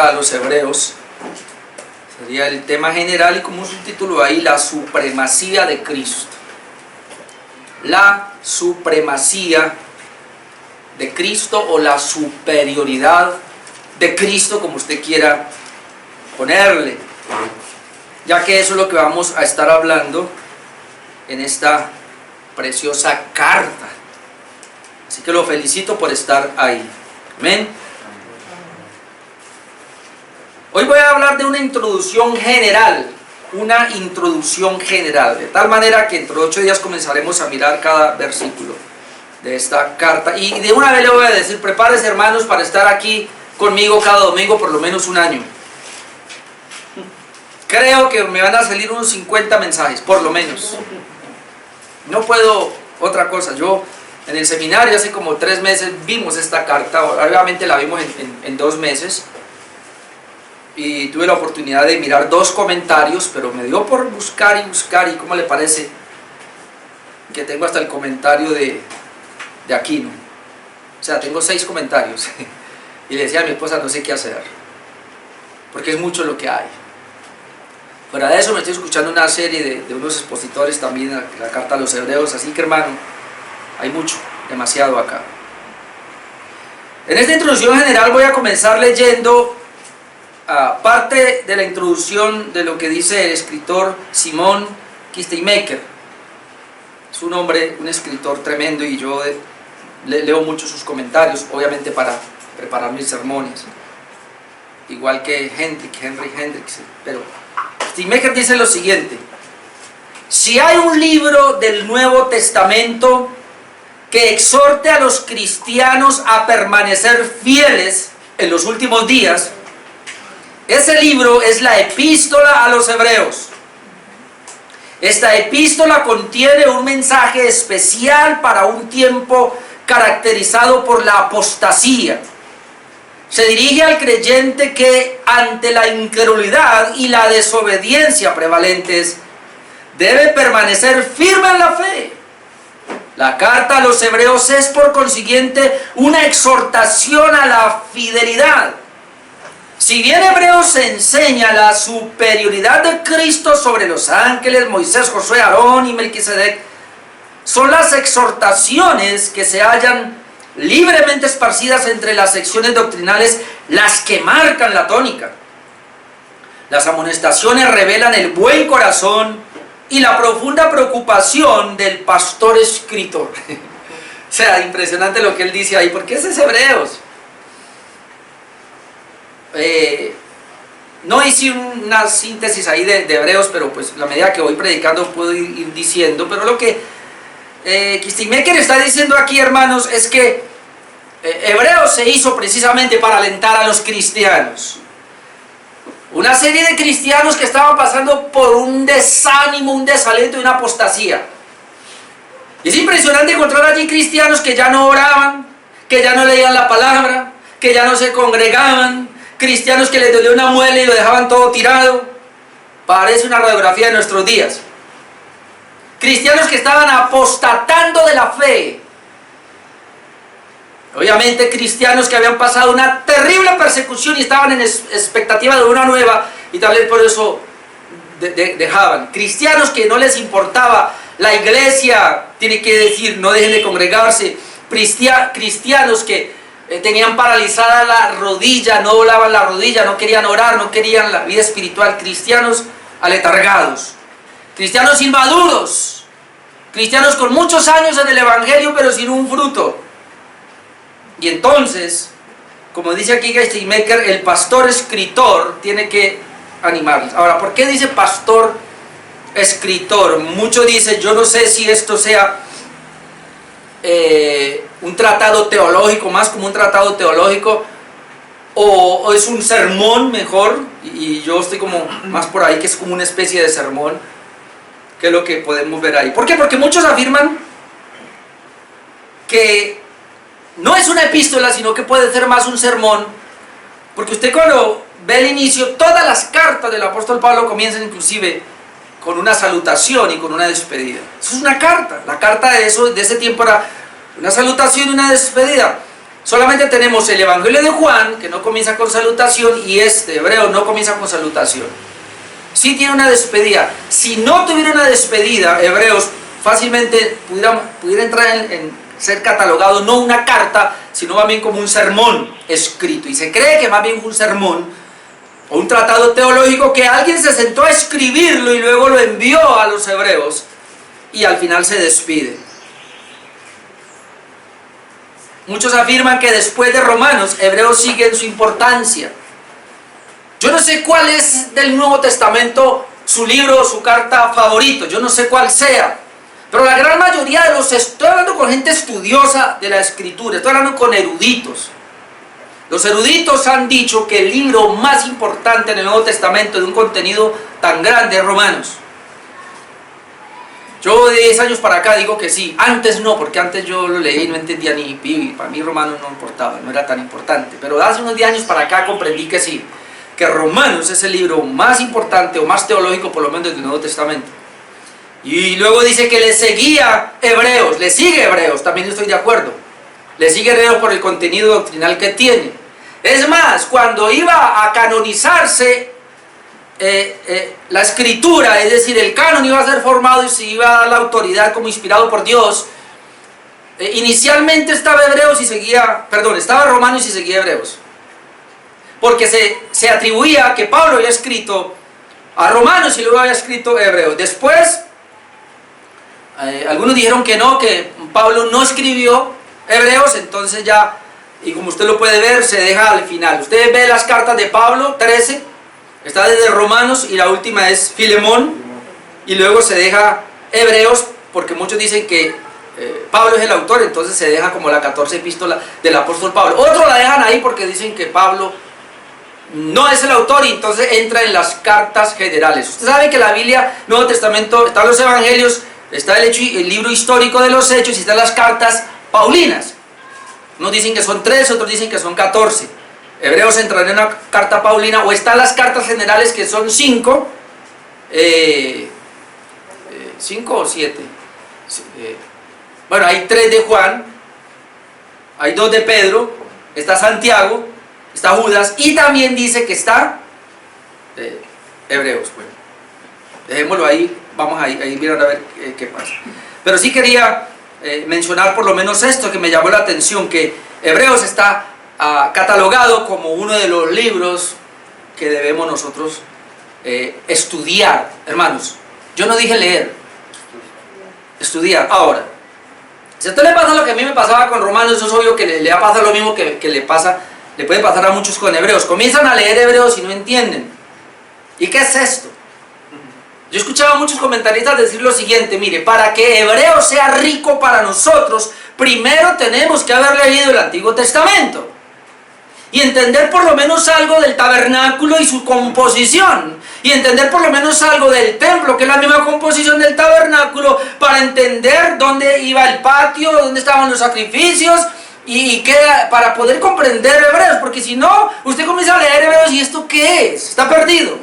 carta a los hebreos. Sería el tema general y como un subtítulo ahí, la supremacía de Cristo. La supremacía de Cristo o la superioridad de Cristo, como usted quiera ponerle. Ya que eso es lo que vamos a estar hablando en esta preciosa carta. Así que lo felicito por estar ahí. Amén. Hoy voy a hablar de una introducción general. Una introducción general. De tal manera que dentro de 8 días comenzaremos a mirar cada versículo de esta carta. Y de una vez le voy a decir, prepárense hermanos para estar aquí conmigo cada domingo por lo menos un año. Creo que me van a salir unos 50 mensajes, por lo menos. No puedo otra cosa. Yo en el seminario hace como 3 meses vimos esta carta. Obviamente la vimos en 2 meses. Y tuve la oportunidad de mirar 2 comentarios, pero me dio por buscar y buscar. ¿Y cómo le parece? Que tengo hasta el comentario de Aquino. O sea, tengo 6 comentarios. Y le decía a mi esposa, no sé qué hacer, porque es mucho lo que hay. Fuera de eso me estoy escuchando una serie de unos expositores también, la carta a los hebreos, así que hermano, hay mucho, demasiado acá. En esta introducción general voy a comenzar leyendo parte de la introducción de lo que dice el escritor Simon Kistemaker. Es un hombre, un escritor tremendo, y yo leo mucho sus comentarios, obviamente para preparar mis sermones, igual que Henry Hendricks. Pero Kistemaker dice lo siguiente: si hay un libro del Nuevo Testamento que exhorte a los cristianos a permanecer fieles en los últimos días, ese libro es la epístola a los hebreos. Esta epístola contiene un mensaje especial para un tiempo caracterizado por la apostasía. Se dirige al creyente que ante la incredulidad y la desobediencia prevalentes debe permanecer firme en la fe. La carta a los hebreos es por consiguiente una exhortación a la fidelidad. Si bien Hebreos enseña la superioridad de Cristo sobre los ángeles, Moisés, Josué, Aarón y Melquisedec, son las exhortaciones que se hallan libremente esparcidas entre las secciones doctrinales las que marcan la tónica. Las amonestaciones revelan el buen corazón y la profunda preocupación del pastor escritor. O sea, impresionante lo que él dice ahí, porque ese es Hebreos. No hice una síntesis ahí de Hebreos, pero pues a medida que voy predicando puedo ir diciendo. Pero lo que Kistemaker está diciendo aquí, hermanos, es que Hebreos se hizo precisamente para alentar a los cristianos. Una serie de cristianos que estaban pasando por un desánimo, un desalento y una apostasía. Y es impresionante encontrar allí cristianos que ya no oraban, que ya no leían la palabra, que ya no se congregaban, cristianos que les dolía una muela y lo dejaban todo tirado. Parece una radiografía de nuestros días. Cristianos que estaban apostatando de la fe. Obviamente cristianos que habían pasado una terrible persecución y estaban en expectativa de una nueva, y tal vez por eso dejaban. Cristianos que no les importaba la iglesia, tiene que decir, no dejen de congregarse. Cristianos que tenían paralizada la rodilla, no doblaban la rodilla, no querían orar, no querían la vida espiritual. Cristianos aletargados, cristianos inmaduros, cristianos con muchos años en el evangelio pero sin un fruto. Y entonces, como dice aquí Kistemaker, el pastor escritor tiene que animarles. Ahora, ¿por qué dice pastor escritor? Muchos dicen, yo no sé si esto sea un tratado teológico, más como un tratado teológico, o es un sermón mejor, y yo estoy como más por ahí que es como una especie de sermón, que es lo que podemos ver ahí. ¿Por qué? Porque muchos afirman que no es una epístola, sino que puede ser más un sermón, porque usted cuando ve el inicio, todas las cartas del apóstol Pablo comienzan inclusive con una salutación y con una despedida. Eso es una carta. La carta de ese tiempo era una salutación y una despedida. Solamente tenemos el Evangelio de Juan, que no comienza con salutación, y este, Hebreos, no comienza con salutación. Sí tiene una despedida. Si no tuviera una despedida, Hebreos fácilmente pudiera entrar en ser catalogado no una carta, sino más bien como un sermón escrito. Y se cree que más bien un sermón o un tratado teológico que alguien se sentó a escribirlo y luego lo envió a los hebreos y al final se despide. Muchos afirman que después de Romanos, Hebreos sigue en su importancia. Yo no sé cuál es del Nuevo Testamento su libro o su carta favorito, yo no sé cuál sea, pero la gran mayoría de los, estoy hablando con gente estudiosa de la Escritura, estoy hablando con eruditos. Los eruditos han dicho que el libro más importante en el Nuevo Testamento de un contenido tan grande es Romanos. Yo de 10 años para acá digo que sí, antes no, porque antes yo lo leí y no entendía ni pi, para mí Romanos no importaba, no era tan importante, pero hace unos 10 años para acá comprendí que sí, que Romanos es el libro más importante o más teológico por lo menos del Nuevo Testamento. Y luego dice que le seguía Hebreos, le sigue Hebreos, también estoy de acuerdo, le sigue Hebreos por el contenido doctrinal que tiene. Es más, cuando iba a canonizarse la escritura, es decir, el canon iba a ser formado y se iba a dar la autoridad como inspirado por Dios, inicialmente estaba estaba Romanos y seguía Hebreos, porque se atribuía que Pablo había escrito a Romanos y luego había escrito a Hebreos. Después, algunos dijeron que no, que Pablo no escribió Hebreos, entonces ya, y como usted lo puede ver, se deja al final. Usted ve las cartas de Pablo, 13, está desde Romanos y la última es Filemón, y luego se deja Hebreos, porque muchos dicen que Pablo es el autor, entonces se deja como la 14 epístola del apóstol Pablo. Otros la dejan ahí porque dicen que Pablo no es el autor y entonces entra en las cartas generales. Usted sabe que la Biblia, Nuevo Testamento, están los evangelios, está el libro histórico de los hechos y están las cartas paulinas. Unos dicen que son 13, otros dicen que son 14. Hebreos entrará en una carta paulina, o están las cartas generales que son 5, 5 o 7. Bueno, hay 3 de Juan, hay 2 de Pedro, está Santiago, está Judas, y también dice que está Hebreos. Bueno, dejémoslo ahí, vamos ahí mirar a ver qué pasa. Pero sí quería mencionar por lo menos esto que me llamó la atención, que Hebreos está catalogado como uno de los libros que debemos nosotros estudiar. Hermanos, yo no dije leer, estudiar. Ahora, si a usted le pasa lo que a mí me pasaba con Romanos, eso es obvio que le va a pasar lo mismo que le puede pasar a muchos con Hebreos. Comienzan a leer Hebreos y no entienden. ¿Y qué es esto? Yo escuchaba a muchos comentaristas decir lo siguiente: mire, para que Hebreos sea rico para nosotros, primero tenemos que haber leído el Antiguo Testamento y entender por lo menos algo del tabernáculo y su composición, y entender por lo menos algo del templo, que es la misma composición del tabernáculo, para entender dónde iba el patio, dónde estaban los sacrificios, y para poder comprender Hebreos, porque si no, usted comienza a leer Hebreos y ¿esto qué es? Está perdido.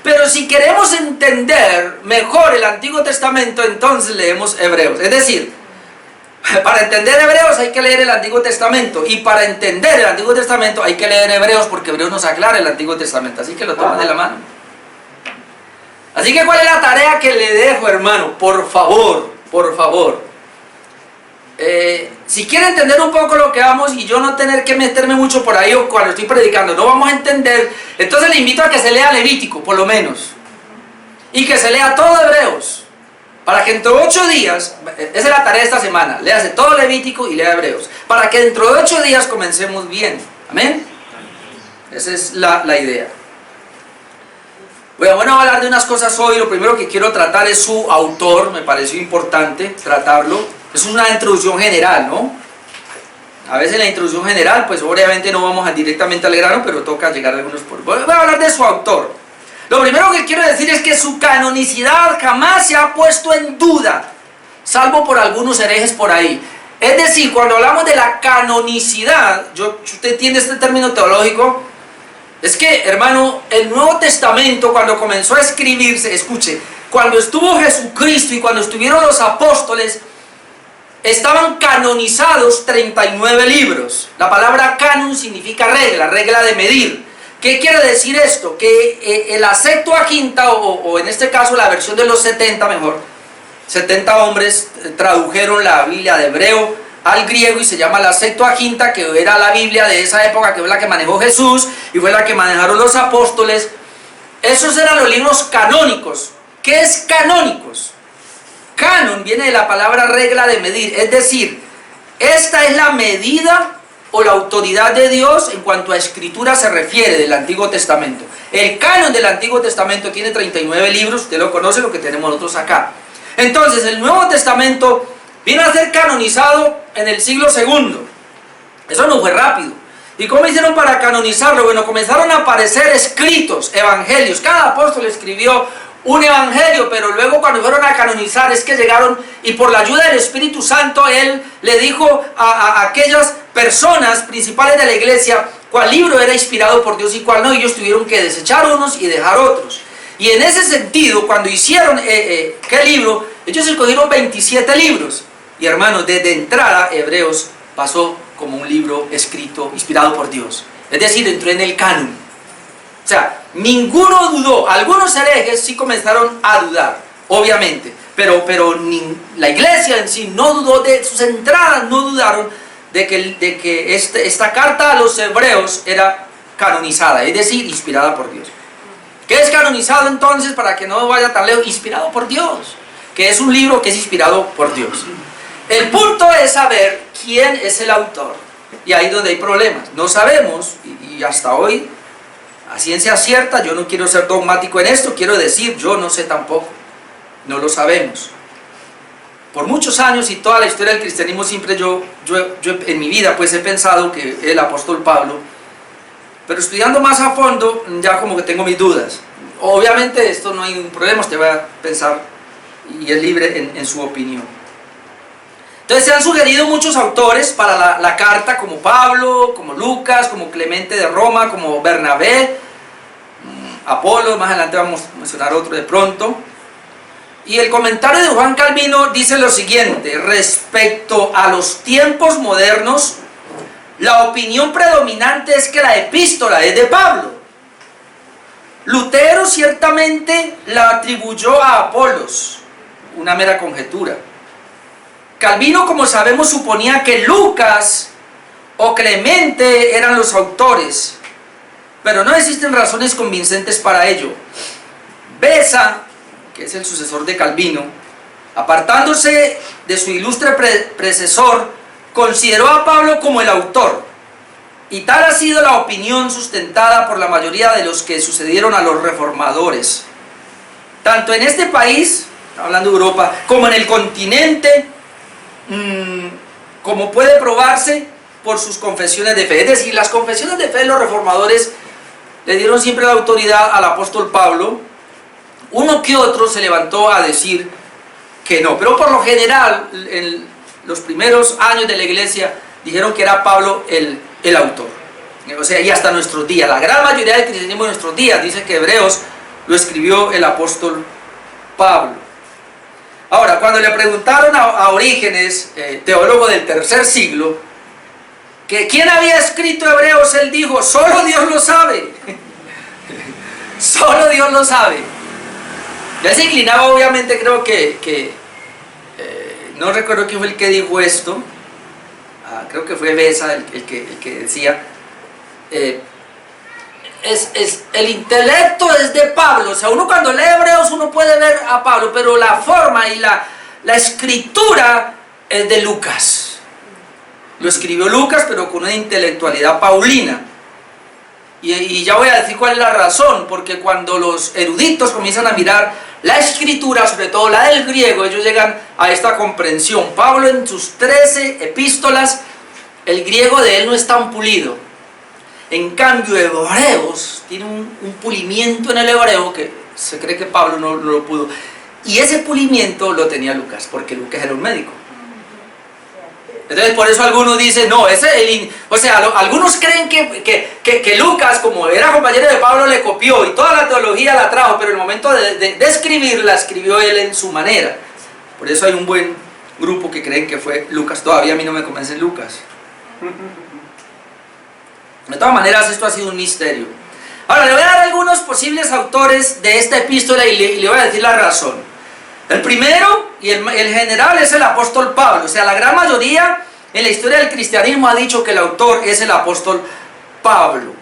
Pero si queremos entender mejor el Antiguo Testamento, entonces leemos Hebreos. Es decir, para entender Hebreos hay que leer el Antiguo Testamento, y para entender el Antiguo Testamento hay que leer Hebreos, porque Hebreos nos aclara el Antiguo Testamento, así que lo toman de la mano. Así que ¿cuál es la tarea que le dejo, hermano? Por favor, si quiere entender un poco lo que vamos y yo no tener que meterme mucho por ahí, o cuando estoy predicando no vamos a entender, entonces le invito a que se lea Levítico por lo menos, y que se lea todo Hebreos, para que dentro de 8 días, esa es la tarea de esta semana, léase todo Levítico y lea Hebreos, para que dentro de 8 días comencemos bien. Amén. Esa es la idea. Bueno, vamos a hablar de unas cosas hoy. Lo primero que quiero tratar es su autor, me pareció importante tratarlo. Es una introducción general, ¿no? A veces la introducción general, pues obviamente no vamos directamente al grano, pero toca llegar a algunos por... Voy a hablar de su autor. Lo primero que quiero decir es que su canonicidad jamás se ha puesto en duda, salvo por algunos herejes por ahí. Es decir, cuando hablamos de la canonicidad, usted entiende este término teológico, es que, hermano, el Nuevo Testamento cuando comenzó a escribirse, escuche, cuando estuvo Jesucristo y cuando estuvieron los apóstoles, estaban canonizados 39 libros. La palabra canon significa regla, regla de medir. ¿Qué quiere decir esto? Que la Septuaginta, o en este caso la versión de los 70 mejor, 70 hombres tradujeron la Biblia de hebreo al griego y se llama la Septuaginta, que era la Biblia de esa época, que fue la que manejó Jesús y fue la que manejaron los apóstoles. Esos eran los libros canónicos. ¿Qué es canónicos? Canon viene de la palabra regla de medir, es decir, esta es la medida o la autoridad de Dios en cuanto a escritura se refiere del Antiguo Testamento. El canon del Antiguo Testamento tiene 39 libros, usted lo conoce, lo que tenemos nosotros acá. Entonces el Nuevo Testamento vino a ser canonizado en el siglo II. Eso no fue rápido. ¿Y cómo hicieron para canonizarlo? Bueno, comenzaron a aparecer escritos, evangelios. Cada apóstol escribió un evangelio, pero luego cuando fueron a canonizar es que llegaron y por la ayuda del Espíritu Santo Él le dijo a aquellas personas principales de la iglesia cuál libro era inspirado por Dios y cuál no, y ellos tuvieron que desechar unos y dejar otros. Y en ese sentido, cuando hicieron ¿qué libro? Ellos escogieron 27 libros. Y hermanos, desde entrada Hebreos pasó como un libro escrito, inspirado por Dios. Es decir, entró en el canon. O sea, ninguno dudó. Algunos herejes sí comenzaron a dudar, obviamente. Pero la iglesia en sí no dudó de sus entradas, no dudaron de que esta carta a los hebreos era canonizada, es decir, inspirada por Dios. ¿Qué es canonizado entonces? Para que no vaya tan lejos, inspirado por Dios. Que es un libro que es inspirado por Dios. El punto es saber quién es el autor. Y ahí es donde hay problemas. No sabemos, y hasta hoy, a ciencia cierta, yo no quiero ser dogmático en esto, quiero decir, yo no sé tampoco. No lo sabemos. Por muchos años y toda la historia del cristianismo, siempre yo en mi vida pues he pensado que el apóstol Pablo, pero estudiando más a fondo, ya como que tengo mis dudas. Obviamente esto no hay un problema, usted va a pensar y es libre en su opinión. Entonces se han sugerido muchos autores para la carta, como Pablo, como Lucas, como Clemente de Roma, como Bernabé, Apolo, más adelante vamos a mencionar otro de pronto. Y el comentario de Juan Calvino dice lo siguiente: respecto a los tiempos modernos, la opinión predominante es que la epístola es de Pablo. Lutero ciertamente la atribuyó a Apolos, una mera conjetura. Calvino, como sabemos, suponía que Lucas o Clemente eran los autores, pero no existen razones convincentes para ello. Beza, que es el sucesor de Calvino, apartándose de su ilustre predecesor, consideró a Pablo como el autor, y tal ha sido la opinión sustentada por la mayoría de los que sucedieron a los reformadores, tanto en este país, hablando de Europa, como en el continente, como puede probarse por sus confesiones de fe. Es decir, las confesiones de fe de los reformadores le dieron siempre la autoridad al apóstol Pablo. Uno que otro se levantó a decir que no, pero por lo general en los primeros años de la iglesia dijeron que era Pablo el autor. O sea, y hasta nuestros días, la gran mayoría del cristianismo de nuestros días dice que Hebreos lo escribió el apóstol Pablo. Ahora, cuando le preguntaron a Orígenes, teólogo del tercer siglo, que quién había escrito Hebreos, él dijo, solo Dios lo sabe. Solo Dios lo sabe. Ya se inclinaba, obviamente, creo que no recuerdo quién fue el que dijo esto, creo que fue Beza el que decía, el intelecto es de Pablo. O sea, uno cuando lee Hebreos uno puede ver a Pablo, pero la forma y la escritura es de Lucas. Lo escribió Lucas, pero con una intelectualidad paulina. Y ya voy a decir cuál es la razón, porque cuando los eruditos comienzan a mirar la escritura, sobre todo la del griego, ellos llegan a esta comprensión. Pablo en sus 13 epístolas, el griego de él no es tan pulido. En cambio, Hebreos tiene un pulimiento en el hebreo que se cree que Pablo no lo pudo. Y ese pulimiento lo tenía Lucas, porque Lucas era un médico. Entonces, por eso algunos dicen, no, algunos creen que Lucas, como era compañero de Pablo, le copió y toda la teología la trajo, pero en el momento de escribirla, escribió él en su manera. Por eso hay un buen grupo que creen que fue Lucas. Todavía a mí no me convence Lucas. De todas maneras, esto ha sido un misterio. Ahora, le voy a dar algunos posibles autores de esta epístola y le voy a decir la razón. El primero y el general es el apóstol Pablo. O sea, la gran mayoría en la historia del cristianismo ha dicho que el autor es el apóstol Pablo.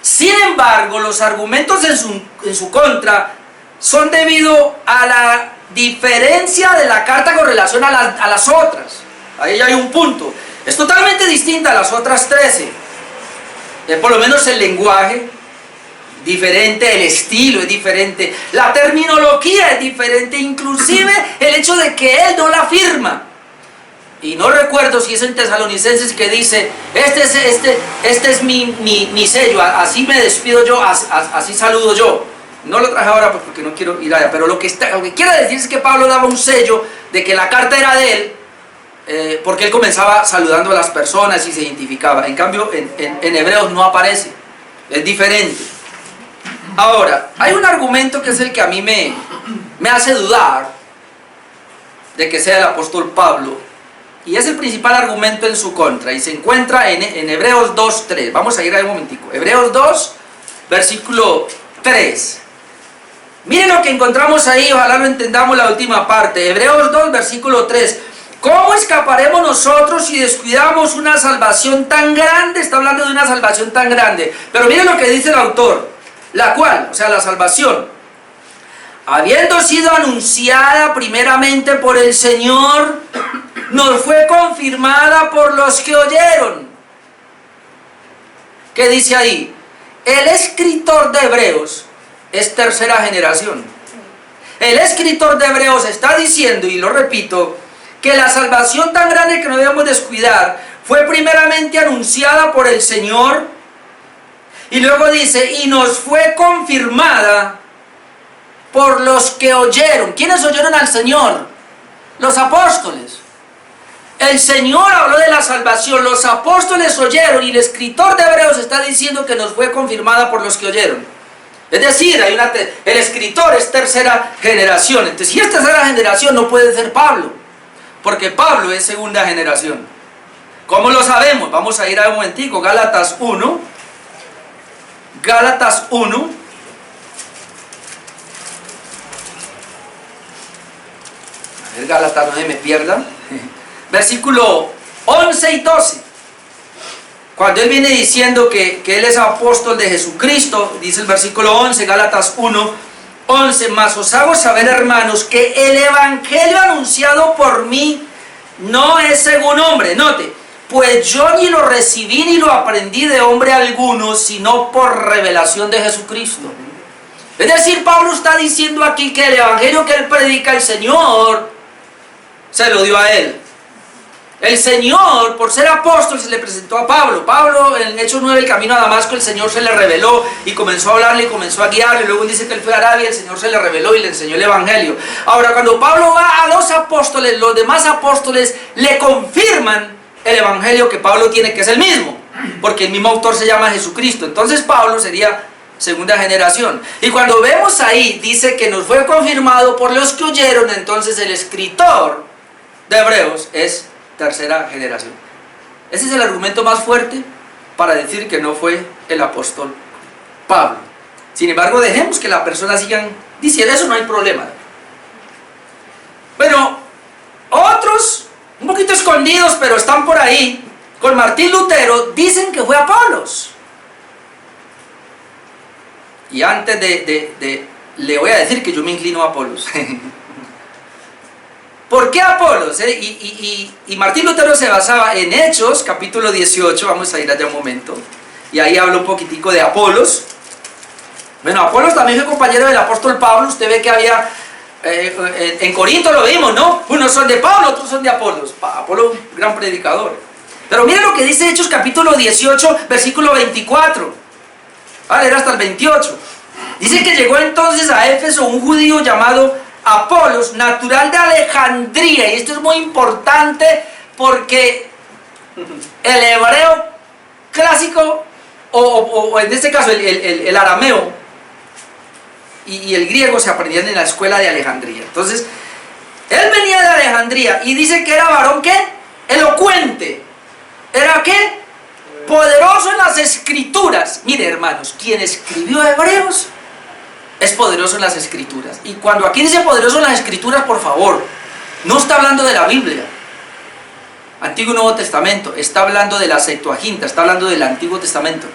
Sin embargo, los argumentos en su contra son debido a la diferencia de la carta con relación a las otras. Ahí ya hay un punto. Es totalmente distinta a las otras 13. Por lo menos el lenguaje diferente, el estilo es diferente, la terminología es diferente, inclusive el hecho de que él no la firma. Y no recuerdo si es en Tesalonicenses que dice, este es mi sello, así me despido yo, así saludo yo. No lo traje ahora porque no quiero ir allá, pero lo que quiere decir es que Pablo daba un sello de que la carta era de él, porque él comenzaba saludando a las personas y se identificaba. En cambio, en Hebreos no aparece, es diferente. Ahora, hay un argumento que es el que a mí me hace dudar de que sea el apóstol Pablo, y es el principal argumento en su contra, y se encuentra en Hebreos 2:3. Vamos a ir ahí un momentico. Hebreos 2, versículo 3. Miren lo que encontramos ahí, ojalá lo entendamos la última parte. Hebreos 2, versículo 3. ¿Cómo escaparemos nosotros si descuidamos una salvación tan grande? Está hablando de una salvación tan grande. Pero miren lo que dice el autor. La cual, o sea, la salvación, habiendo sido anunciada primeramente por el Señor, nos fue confirmada por los que oyeron. ¿Qué dice ahí? El escritor de Hebreos es tercera generación. El escritor de Hebreos está diciendo, y lo repito, que la salvación tan grande que no debemos descuidar fue primeramente anunciada por el Señor, y luego dice, y nos fue confirmada por los que oyeron. ¿Quiénes oyeron al Señor? Los apóstoles. El Señor habló de la salvación, los apóstoles oyeron, y el escritor de Hebreos está diciendo que nos fue confirmada por los que oyeron. Es decir, el escritor es tercera generación. Entonces, si es tercera generación, no puede ser Pablo, porque Pablo es segunda generación. ¿Cómo lo sabemos? Vamos a ir a un momentico. Gálatas 1. Gálatas 1. A ver, Gálatas, no se me pierda. Versículo 11 y 12. Cuando él viene diciendo que él es apóstol de Jesucristo, dice el versículo 11, Gálatas 1, 11, mas os hago saber, hermanos, que el evangelio anunciado por mí no es según hombre. Note, pues yo ni lo recibí ni lo aprendí de hombre alguno, sino por revelación de Jesucristo. Es decir, Pablo está diciendo aquí que el evangelio que él predica, el Señor se lo dio a él. El Señor, por ser apóstol, se le presentó a Pablo. Pablo, en Hechos 9, el camino a Damasco, el Señor se le reveló y comenzó a hablarle y comenzó a guiarle. Luego dice que él fue a Arabia, el Señor se le reveló y le enseñó el evangelio. Ahora, cuando Pablo va a los apóstoles, los demás apóstoles le confirman el evangelio que Pablo tiene, que es el mismo, porque el mismo autor se llama Jesucristo. Entonces Pablo sería segunda generación. Y cuando vemos ahí, dice que nos fue confirmado por los que oyeron, entonces el escritor de Hebreos es tercera generación. Ese es el argumento más fuerte para decir que no fue el apóstol Pablo. Sin embargo, dejemos que la persona sigan diciendo eso, no hay problema. Pero otros, un poquito escondidos, pero están por ahí, con Martín Lutero, dicen que fue Apolos. Y antes le voy a decir que yo me inclino a Apolos. ¿Por qué Apolos? Y Martín Lutero se basaba en Hechos, capítulo 18, vamos a ir allá un momento, y ahí habla un poquitico de Apolos. Bueno, Apolos también fue compañero del apóstol Pablo. Usted ve que había, en Corinto lo vimos, ¿no? Unos son de Pablo, otros son de Apolos. Apolo, gran predicador. Pero miren lo que dice Hechos, capítulo 18, versículo 24. Vale, era hasta el 28. Dice que llegó entonces a Éfeso un judío llamado Apolos, natural de Alejandría, y esto es muy importante porque el hebreo clásico, o en este caso el arameo y el griego se aprendían en la escuela de Alejandría. Entonces, Él venía de Alejandría y dice que era varón, ¿qué? Elocuente. ¿Era qué? Poderoso en las escrituras. Mire, hermanos, quien escribió Hebreos es poderoso en las escrituras. Y cuando aquí dice poderoso en las escrituras, por favor, no está hablando de la Biblia, Antiguo y Nuevo Testamento, está hablando de la Septuaginta, está hablando del Antiguo Testamento.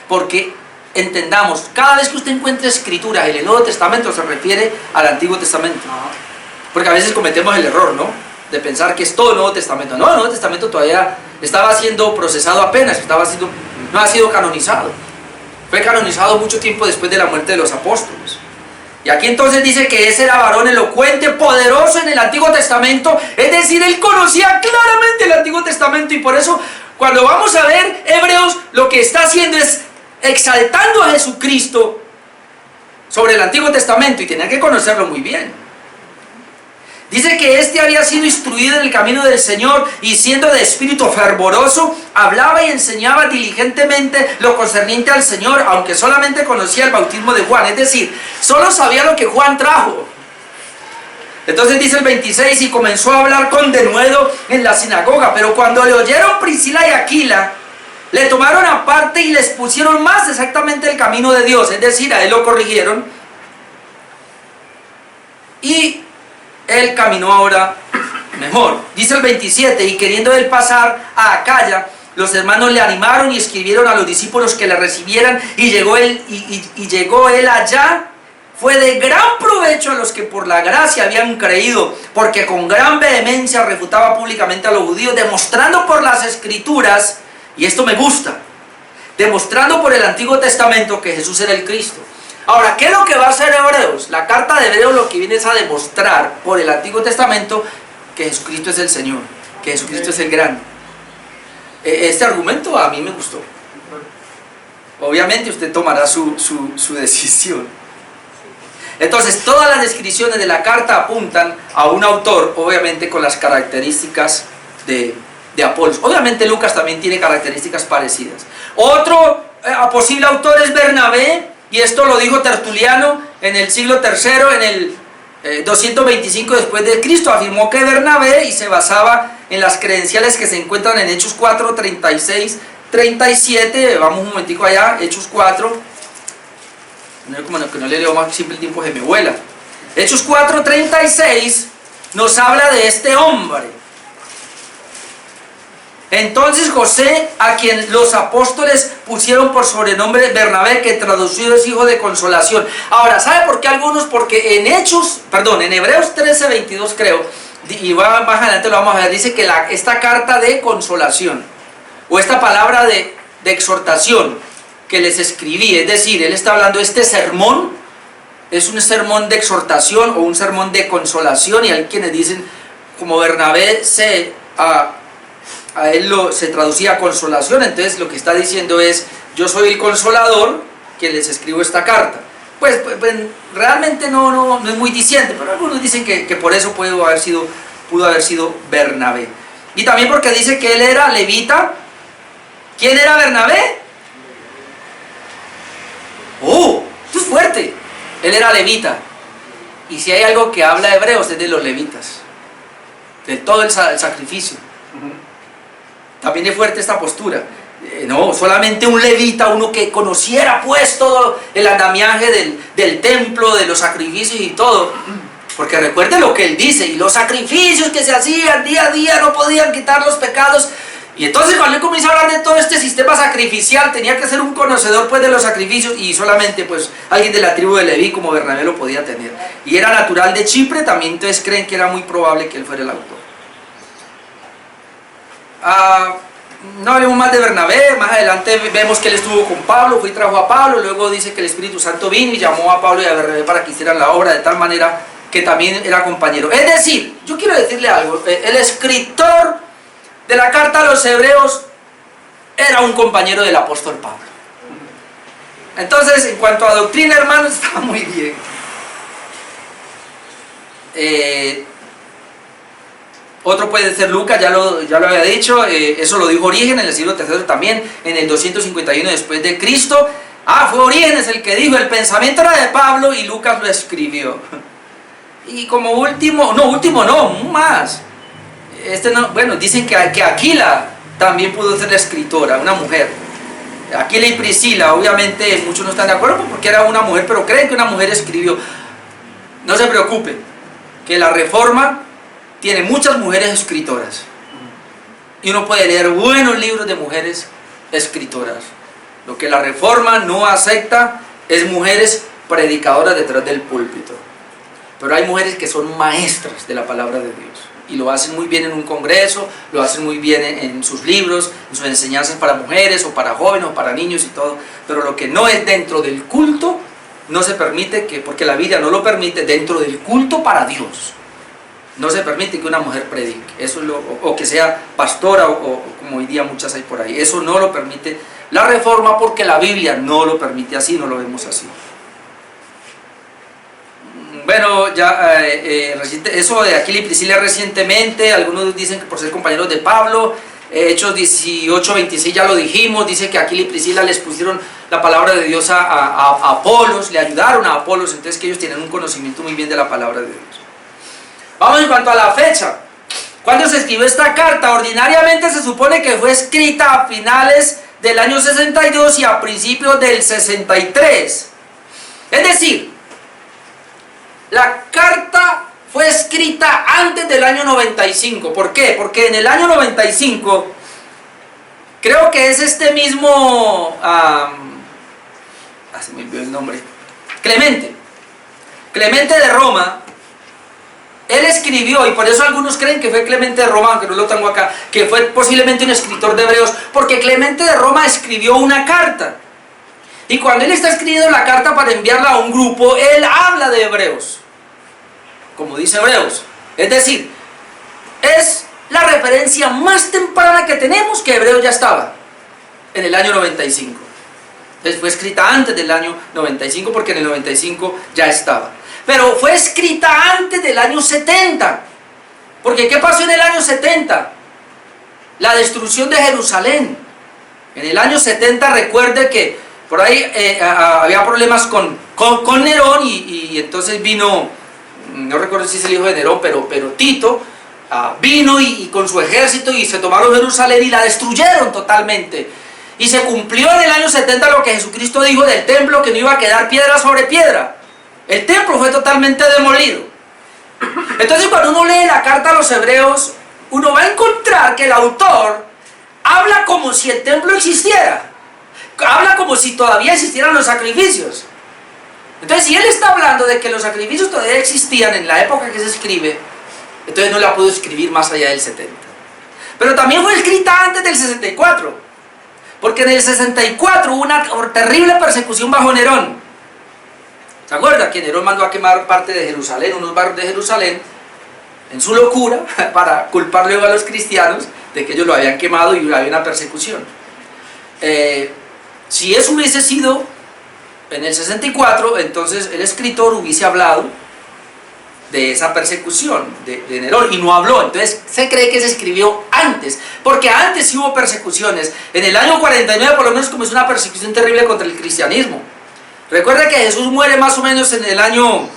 Porque entendamos, cada vez que usted encuentre escrituras en el Nuevo Testamento se refiere al Antiguo Testamento. Porque a veces cometemos el error, ¿no? De pensar que es todo el Nuevo Testamento. No, el Nuevo Testamento todavía estaba siendo procesado apenas, no ha sido canonizado. Fue canonizado mucho tiempo después de la muerte de los apóstoles. Y aquí entonces dice que ese era varón elocuente, poderoso en el Antiguo Testamento. Es decir, él conocía claramente el Antiguo Testamento. Y por eso, cuando vamos a ver Hebreos, lo que está haciendo es exaltando a Jesucristo sobre el Antiguo Testamento. Y tenía que conocerlo muy bien. Dice que éste había sido instruido en el camino del Señor y siendo de espíritu fervoroso, hablaba y enseñaba diligentemente lo concerniente al Señor, aunque solamente conocía el bautismo de Juan. Es decir, solo sabía lo que Juan trajo. Entonces dice el 26, y comenzó a hablar con denuedo en la sinagoga, pero cuando le oyeron Priscila y Aquila, le tomaron aparte y les pusieron más exactamente el camino de Dios. Es decir, a él lo corrigieron y él caminó ahora mejor. Dice el 27, y queriendo él pasar a Acaya, los hermanos le animaron y escribieron a los discípulos que le recibieran, y llegó él allá. Fue de gran provecho a los que por la gracia habían creído, porque con gran vehemencia refutaba públicamente a los judíos, demostrando por las escrituras, y esto me gusta, demostrando por el Antiguo Testamento que Jesús era el Cristo. Ahora, ¿qué es lo que va a hacer Hebreos? La carta de Hebreos lo que viene es a demostrar por el Antiguo Testamento que Jesucristo es el Señor, que Jesucristo es el grande. Este argumento a mí me gustó. Obviamente usted tomará su decisión. Entonces, todas las descripciones de la carta apuntan a un autor, obviamente con las características de Apolos. Obviamente Lucas también tiene características parecidas. Otro posible autor es Bernabé. Y esto lo dijo Tertuliano en el siglo III, en el 225 después de Cristo. Afirmó que Bernabé, y se basaba en las credenciales que se encuentran en Hechos 4, 36, 37. Vamos un momentico allá, Hechos 4. Como que no le leo más, siempre el tiempo se me vuela. Hechos 4, 36 nos habla de este hombre. Entonces José, a quien los apóstoles pusieron por sobrenombre Bernabé, que traducido es hijo de consolación. Ahora, ¿sabe por qué algunos? Porque en Hebreos 13, 22 creo, y más adelante lo vamos a ver, dice que esta carta de consolación, o esta palabra de exhortación que les escribí, es decir, él está hablando, este sermón es un sermón de exhortación o un sermón de consolación, y hay quienes dicen, como Bernabé a él se traducía consolación, entonces lo que está diciendo es, yo soy el consolador que les escribo esta carta. Pues realmente no es muy diciente, pero algunos dicen que por eso pudo haber sido Bernabé. Y también porque dice que él era levita. ¿Quién era Bernabé? Esto es fuerte. Él era levita. Y si hay algo que habla Hebreos es de los levitas, de todo el sacrificio. También es fuerte esta postura. No, solamente un levita, uno que conociera pues todo el andamiaje del templo, de los sacrificios y todo. Porque recuerde lo que él dice, y los sacrificios que se hacían día a día no podían quitar los pecados. Y entonces cuando él comienza a hablar de todo este sistema sacrificial, tenía que ser un conocedor pues de los sacrificios, y solamente pues alguien de la tribu de Leví como Bernabé lo podía tener. Y era natural de Chipre, también entonces creen que era muy probable que él fuera el autor. No hablemos más de Bernabé. Más adelante vemos que él estuvo con Pablo, fue y trajo a Pablo, luego dice que el Espíritu Santo vino y llamó a Pablo y a Bernabé para que hicieran la obra, de tal manera que también era compañero. Es decir, yo quiero decirle algo, el escritor de la carta a los Hebreos era un compañero del apóstol Pablo. Entonces, en cuanto a doctrina, hermanos, estaba muy bien. Otro puede ser Lucas, ya lo había dicho, eso lo dijo Orígenes en el siglo III también, en el 251 después de Cristo. Fue Orígenes el que dijo, el pensamiento era de Pablo y Lucas lo escribió. Y como último no, más. Bueno, dicen que Aquila también pudo ser escritora, una mujer. Aquila y Priscila, obviamente muchos no están de acuerdo porque era una mujer, pero creen que una mujer escribió. No se preocupen, que la Reforma tiene muchas mujeres escritoras. Y uno puede leer buenos libros de mujeres escritoras. Lo que la Reforma no acepta es mujeres predicadoras detrás del púlpito. Pero hay mujeres que son maestras de la palabra de Dios. Y lo hacen muy bien en un congreso, lo hacen muy bien en sus libros, en sus enseñanzas para mujeres o para jóvenes o para niños y todo. Pero lo que no es dentro del culto, no se permite, porque la Biblia no lo permite, dentro del culto para Dios. No se permite que una mujer predique, eso es o que sea pastora o como hoy día muchas hay por ahí. Eso no lo permite la Reforma porque la Biblia no lo permite así, no lo vemos así. Bueno, ya eso de Aquila y Priscila recientemente, algunos dicen que por ser compañeros de Pablo, Hechos 18:26 ya lo dijimos, dice que Aquila y Priscila les pusieron la palabra de Dios a Apolos, le ayudaron a Apolos, entonces que ellos tienen un conocimiento muy bien de la palabra de Dios. Vamos en cuanto a la fecha. ¿Cuándo se escribió esta carta? Ordinariamente se supone que fue escrita a finales del año 62 y a principios del 63. Es decir, la carta fue escrita antes del año 95. ¿Por qué? Porque en el año 95, creo que es este mismo, se me olvidó el nombre, Clemente de Roma. Él escribió, y por eso algunos creen que fue Clemente de Roma, aunque no lo tengo acá, que fue posiblemente un escritor de Hebreos, porque Clemente de Roma escribió una carta. Y cuando él está escribiendo la carta para enviarla a un grupo, él habla de Hebreos, como dice Hebreos. Es decir, es la referencia más temprana que tenemos que Hebreos ya estaba, en el año 95. Entonces fue escrita antes del año 95, porque en el 95 ya estaba. Pero fue escrita antes del año 70. Porque ¿qué pasó en el año 70? La destrucción de Jerusalén. En el año 70 recuerde que por ahí había problemas con Nerón y entonces vino, no recuerdo si es el hijo de Nerón, pero Tito vino y con su ejército y se tomaron Jerusalén y la destruyeron totalmente. Y se cumplió en el año 70 lo que Jesucristo dijo del templo, que no iba a quedar piedra sobre piedra. El templo fue totalmente demolido. Entonces cuando uno lee la carta a los hebreos, uno va a encontrar que el autor habla como si el templo existiera. Habla como si todavía existieran los sacrificios. Entonces si él está hablando de que los sacrificios todavía existían en la época que se escribe, entonces no la pudo escribir más allá del 70. Pero también fue escrita antes del 64. Porque en el 64 hubo una terrible persecución bajo Nerón. ¿Se acuerda que Nerón mandó a quemar parte de Jerusalén, unos barrios de Jerusalén, en su locura, para culpar luego a los cristianos de que ellos lo habían quemado y había una persecución? Si eso hubiese sido en el 64, entonces el escritor hubiese hablado de esa persecución de Nerón, y no habló. Entonces se cree que se escribió antes, porque antes sí hubo persecuciones. En el año 49 por lo menos comenzó una persecución terrible contra el cristianismo. Recuerda que Jesús muere más o menos en el año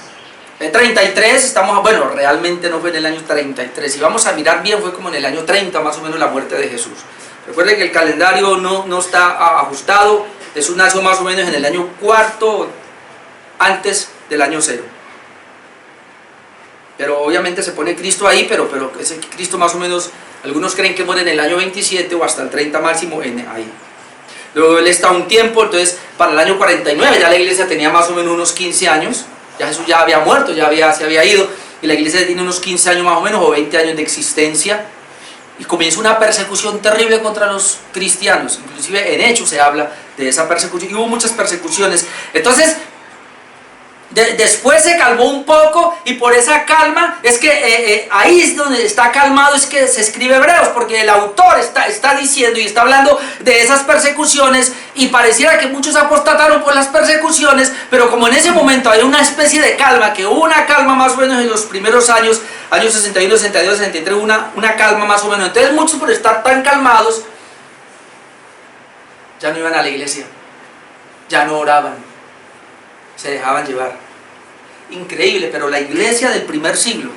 33, bueno, realmente no fue en el año 33, si vamos a mirar bien fue como en el año 30 más o menos la muerte de Jesús. Recuerden que el calendario no está ajustado, Jesús nació más o menos en el año 4 antes del año 0. Pero obviamente se pone Cristo ahí, pero ese Cristo más o menos, algunos creen que muere en el año 27 o hasta el 30 máximo ahí. Luego él está un tiempo, entonces para el año 49 ya la iglesia tenía más o menos unos 15 años, ya Jesús ya había muerto, se había ido, y la iglesia tiene unos 15 años más o menos, o 20 años de existencia, y comienza una persecución terrible contra los cristianos. Inclusive en Hechos se habla de esa persecución, y hubo muchas persecuciones. Entonces después se calmó un poco, y por esa calma es que ahí es donde está calmado, es que se escribe Hebreos, porque el autor está diciendo y está hablando de esas persecuciones, y pareciera que muchos apostataron por las persecuciones, pero como en ese momento hay una especie de calma, que hubo una calma más o menos en los primeros años 61, 62, 63, una calma más o menos, entonces muchos por estar tan calmados ya no iban a la iglesia, ya no oraban, se dejaban llevar. increíble, pero la iglesia del primer siglo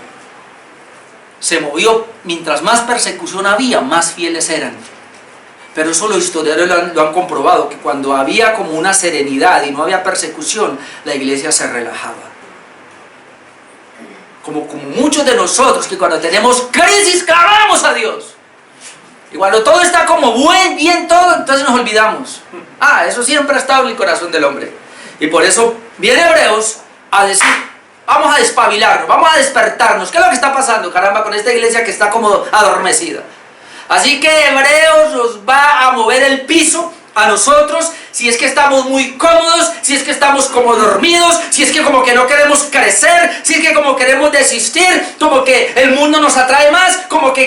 se movió, mientras más persecución había, más fieles eran. Pero eso los historiadores lo han comprobado, que cuando había como una serenidad y no había persecución, la iglesia se relajaba. Como muchos de nosotros, que cuando tenemos crisis clamamos a Dios. Y cuando todo está como bien todo, entonces nos olvidamos. Eso siempre ha estado en el corazón del hombre. Y por eso viene Hebreos a decir, vamos a despabilarnos, vamos a despertarnos. ¿Qué es lo que está pasando, caramba, con esta iglesia que está como adormecida? Así que Hebreos nos va a mover el piso a nosotros, si es que estamos muy cómodos, si es que estamos como dormidos, si es que como que no queremos crecer, si es que como queremos desistir, como que el mundo nos atrae más, como que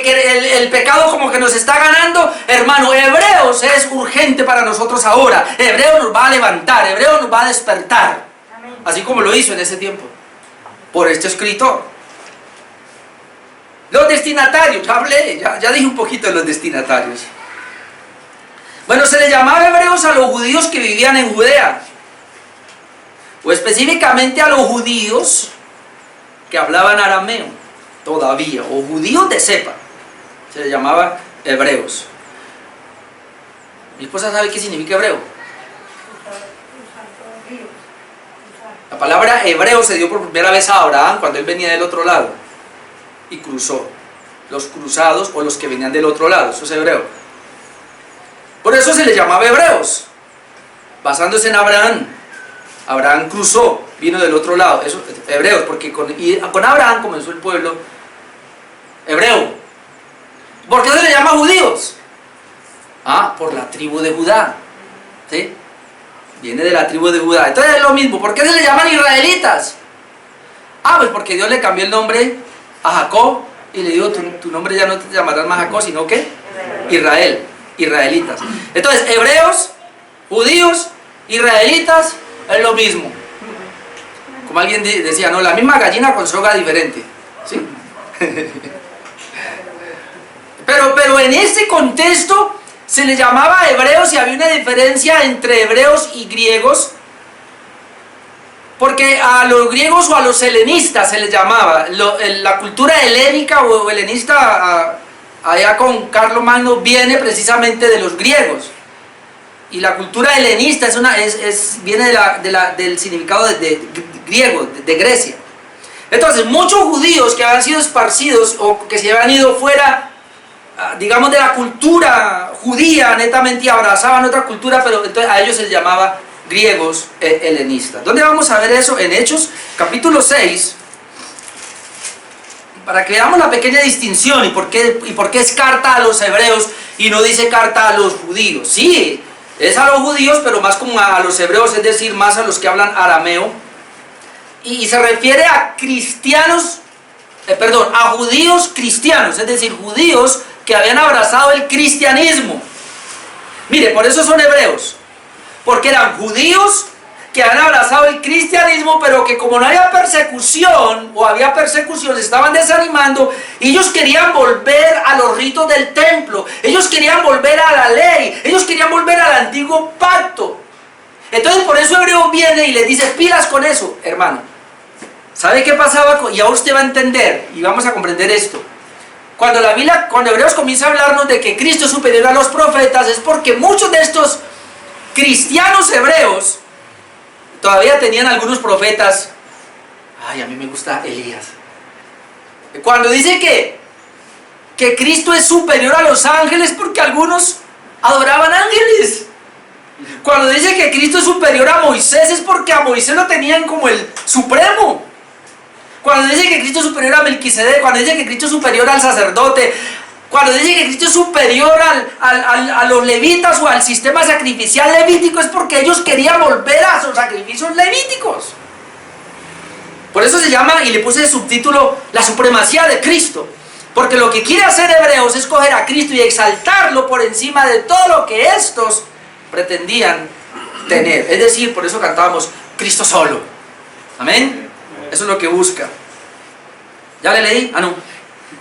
el pecado como que nos está ganando. Hermano, Hebreos es urgente para nosotros ahora. Hebreos nos va a levantar, Hebreos nos va a despertar, así como lo hizo en ese tiempo por este escritor. Los destinatarios, ya dije un poquito de los destinatarios. Bueno, se le llamaba hebreos a los judíos que vivían en Judea, o específicamente a los judíos que hablaban arameo todavía, o judíos de cepa, se les llamaba hebreos. Mi esposa sabe qué significa hebreo. La palabra hebreo se dio por primera vez a Abraham cuando él venía del otro lado y cruzó. Los cruzados o los que venían del otro lado, eso es hebreo. Por eso se les llamaba hebreos, basándose en Abraham. Abraham cruzó, vino del otro lado, eso, hebreos, porque con Abraham comenzó el pueblo hebreo. ¿Por qué se les llama judíos? Por la tribu de Judá, ¿sí? Viene de la tribu de Judá. Entonces es lo mismo. ¿Por qué se les llaman israelitas? Pues porque Dios le cambió el nombre a Jacob y le dijo, tu nombre ya no te llamarás más Jacob, sino que Israel. Israelitas. Entonces, hebreos, judíos, israelitas, es lo mismo. Como alguien decía, no, la misma gallina con soga diferente. ¿Sí? Pero en ese contexto se les llamaba hebreos y había una diferencia entre hebreos y griegos, porque a los griegos o a los helenistas se les llamaba. La cultura helénica o helenista allá con Carlomagno viene precisamente de los griegos, y la cultura helenista viene del significado de griego, de Grecia. Entonces muchos judíos que habían sido esparcidos o que se habían ido fuera, digamos, de la cultura judía netamente, y abrazaban otra cultura, pero entonces a ellos se les llamaba griegos helenistas. ¿Dónde vamos a ver eso? En Hechos capítulo 6, para que veamos la pequeña distinción y por qué es carta a los hebreos y no dice carta a los judíos. Sí, es a los judíos, pero más como a los hebreos, es decir, más a los que hablan arameo, y se refiere a cristianos, a judíos cristianos, es decir, judíos que habían abrazado el cristianismo. Mire, por eso son hebreos, porque eran judíos que han abrazado el cristianismo, pero que como no había persecución, o había persecución, se estaban desanimando, y ellos querían volver a los ritos del templo, ellos querían volver a la ley, ellos querían volver al antiguo pacto. Entonces por eso Hebreo viene y les dice, pilas con eso, hermano. ¿Sabe qué pasaba? Y ahora usted va a entender, y vamos a comprender esto. Cuando Hebreos comienza a hablarnos de que Cristo es superior a los profetas, es porque muchos de estos cristianos hebreos todavía tenían algunos profetas. A mí me gusta Elías. Cuando dice que Cristo es superior a los ángeles, porque algunos adoraban ángeles. Cuando dice que Cristo es superior a Moisés, es porque a Moisés lo tenían como el supremo. Cuando dice que Cristo es superior a Melquisedec, cuando dice que Cristo es superior al sacerdote, cuando dice que Cristo es superior a los levitas o al sistema sacrificial levítico, es porque ellos querían volver a sus sacrificios levíticos. Por eso se llama, y le puse de subtítulo, la supremacía de Cristo. Porque lo que quiere hacer Hebreos es coger a Cristo y exaltarlo por encima de todo lo que estos pretendían tener. Es decir, por eso cantábamos Cristo solo. Amén. Eso es lo que busca. ¿Ya le leí? No.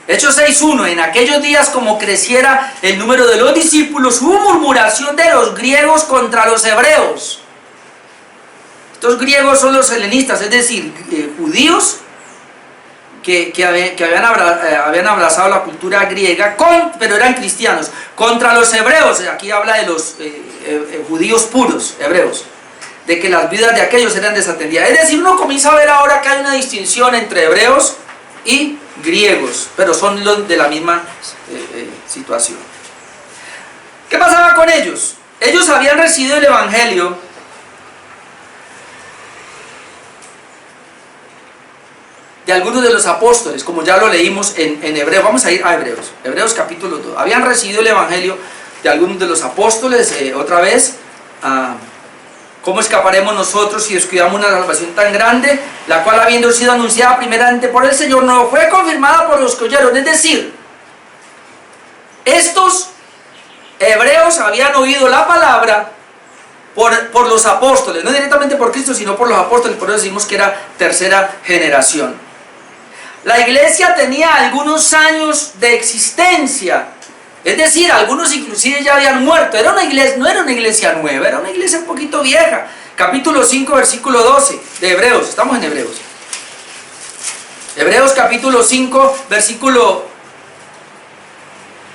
Hechos 6.1. En aquellos días, como creciera el número de los discípulos, hubo murmuración de los griegos contra los hebreos. Estos griegos son los helenistas, es decir, judíos que habían abrazado la cultura griega, pero eran cristianos, contra los hebreos. Aquí habla de los judíos puros, hebreos, de que las vidas de aquellos eran desatendidas. Es decir, uno comienza a ver ahora que hay una distinción entre hebreos y griegos, pero son los de la misma situación. ¿Qué pasaba con ellos? Ellos habían recibido el evangelio de algunos de los apóstoles, como ya lo leímos en Hebreos. Vamos a ir a Hebreos capítulo 2. Habían recibido el evangelio de algunos de los apóstoles. Otra vez, ¿cómo escaparemos nosotros si descuidamos una salvación tan grande, la cual, habiendo sido anunciada primeramente por el Señor, no fue confirmada por los que oyeron? Es decir, estos hebreos habían oído la palabra por los apóstoles, no directamente por Cristo, sino por los apóstoles. Por eso decimos que era tercera generación. La iglesia tenía algunos años de existencia, es decir, algunos inclusive ya habían muerto. Era una iglesia, no era una iglesia nueva, era una iglesia un poquito vieja. Capítulo 5, versículo 12 de Hebreos. Estamos en Hebreos. Hebreos capítulo 5, versículo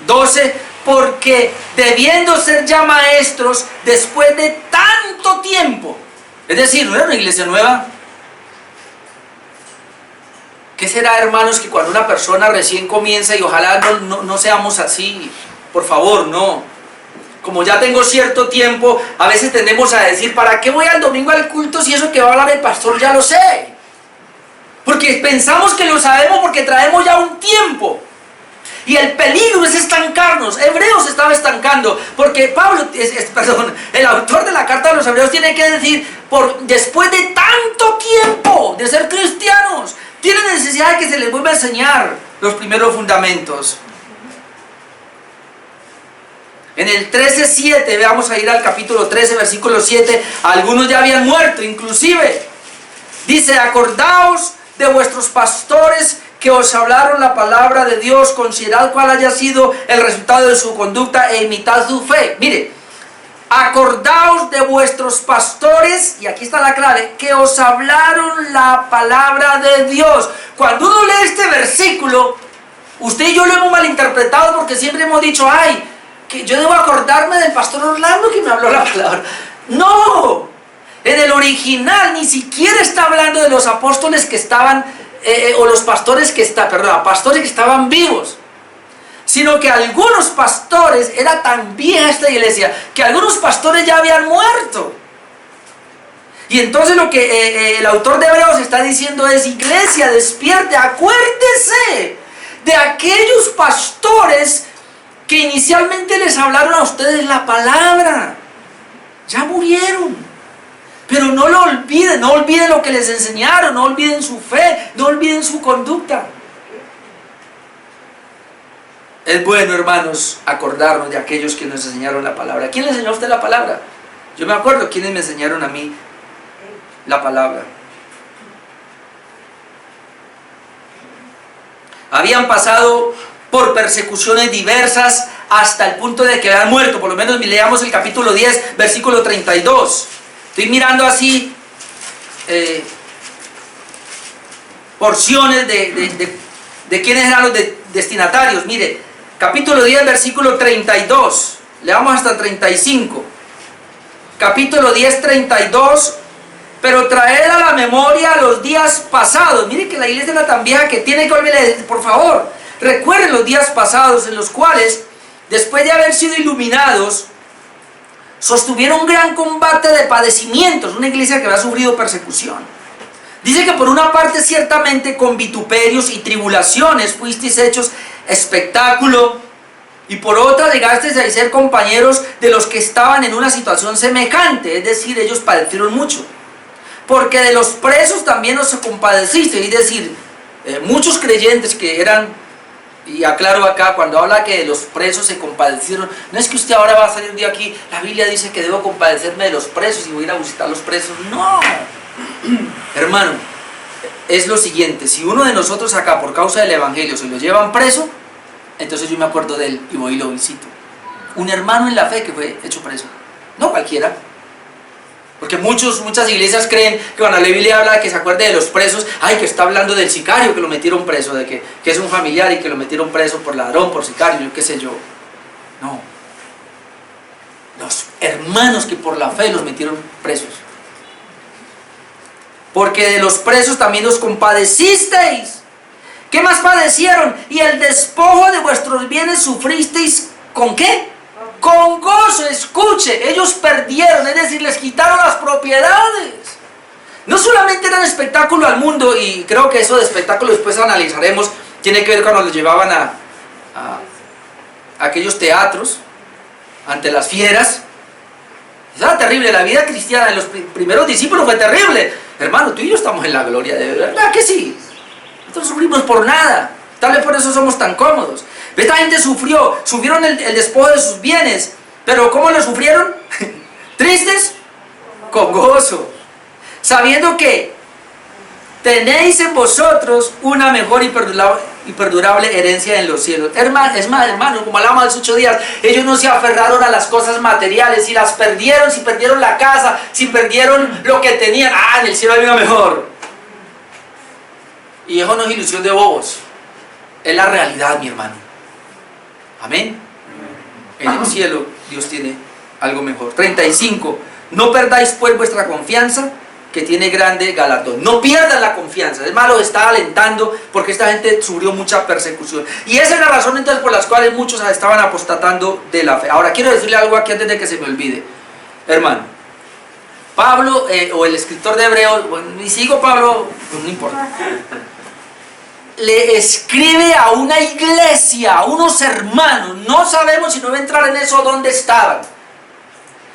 12. Porque debiendo ser ya maestros después de tanto tiempo, es decir, no era una iglesia nueva. ¿Qué será, hermanos, que cuando una persona recién comienza, y ojalá no seamos así, por favor, no? Como ya tengo cierto tiempo, a veces tendemos a decir, ¿para qué voy al domingo al culto si eso que va a hablar el pastor ya lo sé? Porque pensamos que lo sabemos porque traemos ya un tiempo. Y el peligro es estancarnos. Hebreos se estaba estancando, porque Pablo, el autor de la carta de los Hebreos tiene que decir, después de tanto tiempo de ser cristianos, tienen necesidad de que se les vuelva a enseñar los primeros fundamentos. En el 13:7, vamos a ir al capítulo 13, versículo 7, algunos ya habían muerto, inclusive. Dice, acordaos de vuestros pastores que os hablaron la palabra de Dios, considerad cuál haya sido el resultado de su conducta e imitad su fe. Mire, acordaos de vuestros pastores, y aquí está la clave, que os hablaron la palabra de Dios. Cuando uno lee este versículo, usted y yo lo hemos malinterpretado porque siempre hemos dicho, ay, que yo debo acordarme del pastor Orlando que me habló la palabra. No, en el original ni siquiera está hablando de los apóstoles que estaban o los pastores pastores que estaban vivos, sino que algunos pastores, era tan vieja esta iglesia, que algunos pastores ya habían muerto. Y entonces lo que el autor de Hebreos está diciendo es, iglesia, despierte, acuérdese de aquellos pastores que inicialmente les hablaron a ustedes la palabra. Ya murieron. Pero no lo olviden, no olviden lo que les enseñaron, no olviden su fe, no olviden su conducta. Es bueno, hermanos, acordarnos de aquellos que nos enseñaron la palabra. ¿Quién le enseñó a usted la palabra? Yo me acuerdo quiénes me enseñaron a mí la palabra. Habían pasado por persecuciones diversas hasta el punto de que habían muerto. Por lo menos leamos el capítulo 10, versículo 32. Estoy mirando así porciones de quiénes eran los destinatarios. Mire, capítulo 10, versículo 32. Leamos hasta 35. Capítulo 10, 32. Pero traer a la memoria los días pasados. Mire que la iglesia era tan vieja que tiene que volver, por favor. Recuerden los días pasados en los cuales, después de haber sido iluminados, sostuvieron un gran combate de padecimientos. Una iglesia que había sufrido persecución. Dice que por una parte ciertamente con vituperios y tribulaciones fuisteis hechos espectáculo, y por otra llegasteis a ser compañeros de los que estaban en una situación semejante, es decir, ellos padecieron mucho. Porque de los presos también os compadecisteis, es decir, muchos creyentes que eran, y aclaro acá, cuando habla que de los presos se compadecieron, no es que usted ahora va a salir de aquí, la Biblia dice que debo compadecerme de los presos y voy a ir a visitar a los presos. No, hermano, es lo siguiente, si uno de nosotros acá por causa del evangelio se lo llevan preso, entonces yo me acuerdo de él y voy y lo visito. Un hermano en la fe que fue hecho preso, no cualquiera. Porque muchas iglesias creen que cuando la Biblia habla de que se acuerde de los presos, ay, que está hablando del sicario que lo metieron preso, de que es un familiar y que lo metieron preso por ladrón, por sicario, yo qué sé yo. No. Los hermanos que por la fe los metieron presos. Porque de los presos también los compadecisteis. ¿Qué más padecieron? Y el despojo de vuestros bienes sufristeis, ¿con qué? Con gozo. Escuche, ellos perdieron, es decir, les quitaron las propiedades. No solamente eran espectáculo al mundo, y creo que eso de espectáculo después analizaremos, tiene que ver cuando los llevaban a aquellos teatros, ante las fieras. Era terrible, la vida cristiana de los primeros discípulos fue terrible. Hermano, tú y yo estamos en la gloria, de verdad que sí. Nosotros sufrimos por nada, tal vez por eso somos tan cómodos. Esta gente sufrieron el despojo de sus bienes, pero ¿cómo lo sufrieron? ¿Tristes? Con gozo, sabiendo que tenéis en vosotros una mejor y perdurable herencia en los cielos. Es más, hermano, como hablábamos hace 8 días, ellos no se aferraron a las cosas materiales. Si las perdieron, si perdieron la casa, si perdieron lo que tenían, en el cielo hay una mejor. Y eso no es ilusión de bobos, es la realidad, mi hermano. Amén. En el cielo Dios tiene algo mejor. 35. No perdáis pues vuestra confianza, que tiene grande galardón. No pierdan la confianza. Es malo, está alentando, porque esta gente sufrió mucha persecución. Y esa es la razón entonces por las cuales muchos estaban apostatando de la fe. Ahora quiero decirle algo aquí antes de que se me olvide. Hermano, Pablo, o el escritor de Hebreos, bueno, y sigo Pablo, pues no importa, le escribe a una iglesia, a unos hermanos. No sabemos, si no voy a entrar en eso, dónde estaban.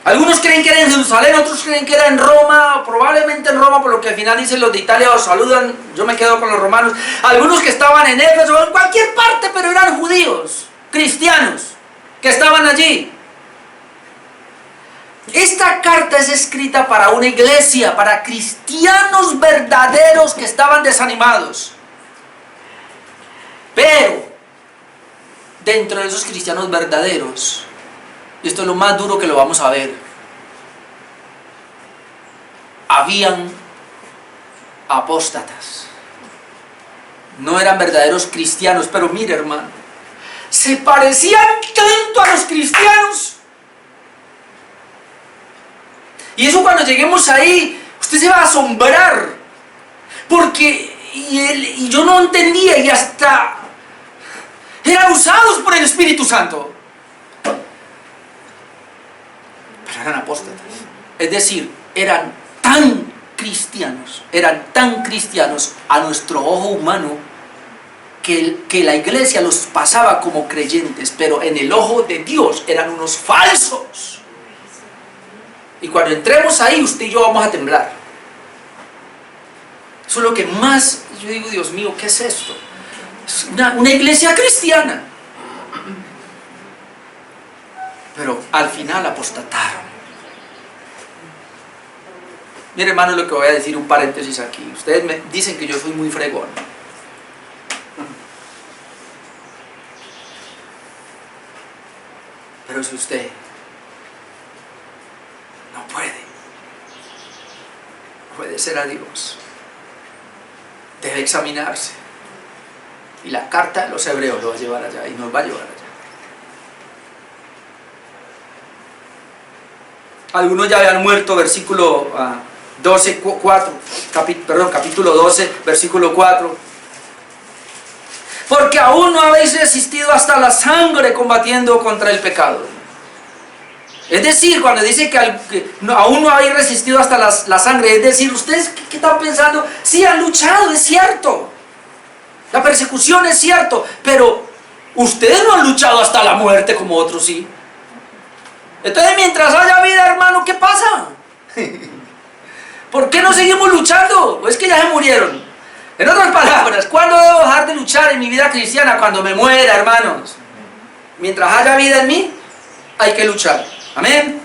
Algunos creen que era en Jerusalén, otros creen que era en Roma, probablemente en Roma, por lo que al final dicen los de Italia os saludan, yo me quedo con los romanos. Algunos que estaban en Éfeso, en cualquier parte, pero eran judíos, cristianos, que estaban allí. Esta carta es escrita para una iglesia, para cristianos verdaderos que estaban desanimados. Pero, dentro de esos cristianos verdaderos, y esto es lo más duro que lo vamos a ver, habían apóstatas. No eran verdaderos cristianos, pero mire, hermano, se parecían tanto a los cristianos. Y eso, cuando lleguemos ahí, usted se va a asombrar, porque y yo no entendía, y hasta eran usados por el Espíritu Santo. Pero eran apóstatas. Es decir, eran tan cristianos a nuestro ojo humano, que la iglesia los pasaba como creyentes, pero en el ojo de Dios eran unos falsos. Y cuando entremos ahí, usted y yo vamos a temblar. Eso es lo que más, yo digo, Dios mío, ¿qué es esto? Es una iglesia cristiana. Pero al final apostataron. Mire, hermano, lo que voy a decir, un paréntesis aquí. Ustedes me dicen que yo soy muy fregón. Pero si usted no puede obedecer a Dios, debe examinarse. Y la carta de los Hebreos lo va a llevar allá, y nos va a llevar allá. Algunos ya habían muerto, versículo capítulo 12, versículo 4. Porque aún no habéis resistido hasta la sangre combatiendo contra el pecado. Es decir, cuando dice que aún no habéis resistido hasta la sangre, es decir, ¿ustedes qué están pensando? Sí, han luchado, es cierto. La persecución es cierto, pero ustedes no han luchado hasta la muerte como otros sí. Entonces, mientras haya vida, hermano, ¿qué pasa? ¿Por qué no seguimos luchando? ¿O es que ya se murieron? En otras palabras, ¿cuándo debo dejar de luchar en mi vida cristiana? Cuando me muera, hermanos. Mientras haya vida en mí, hay que luchar. Amén.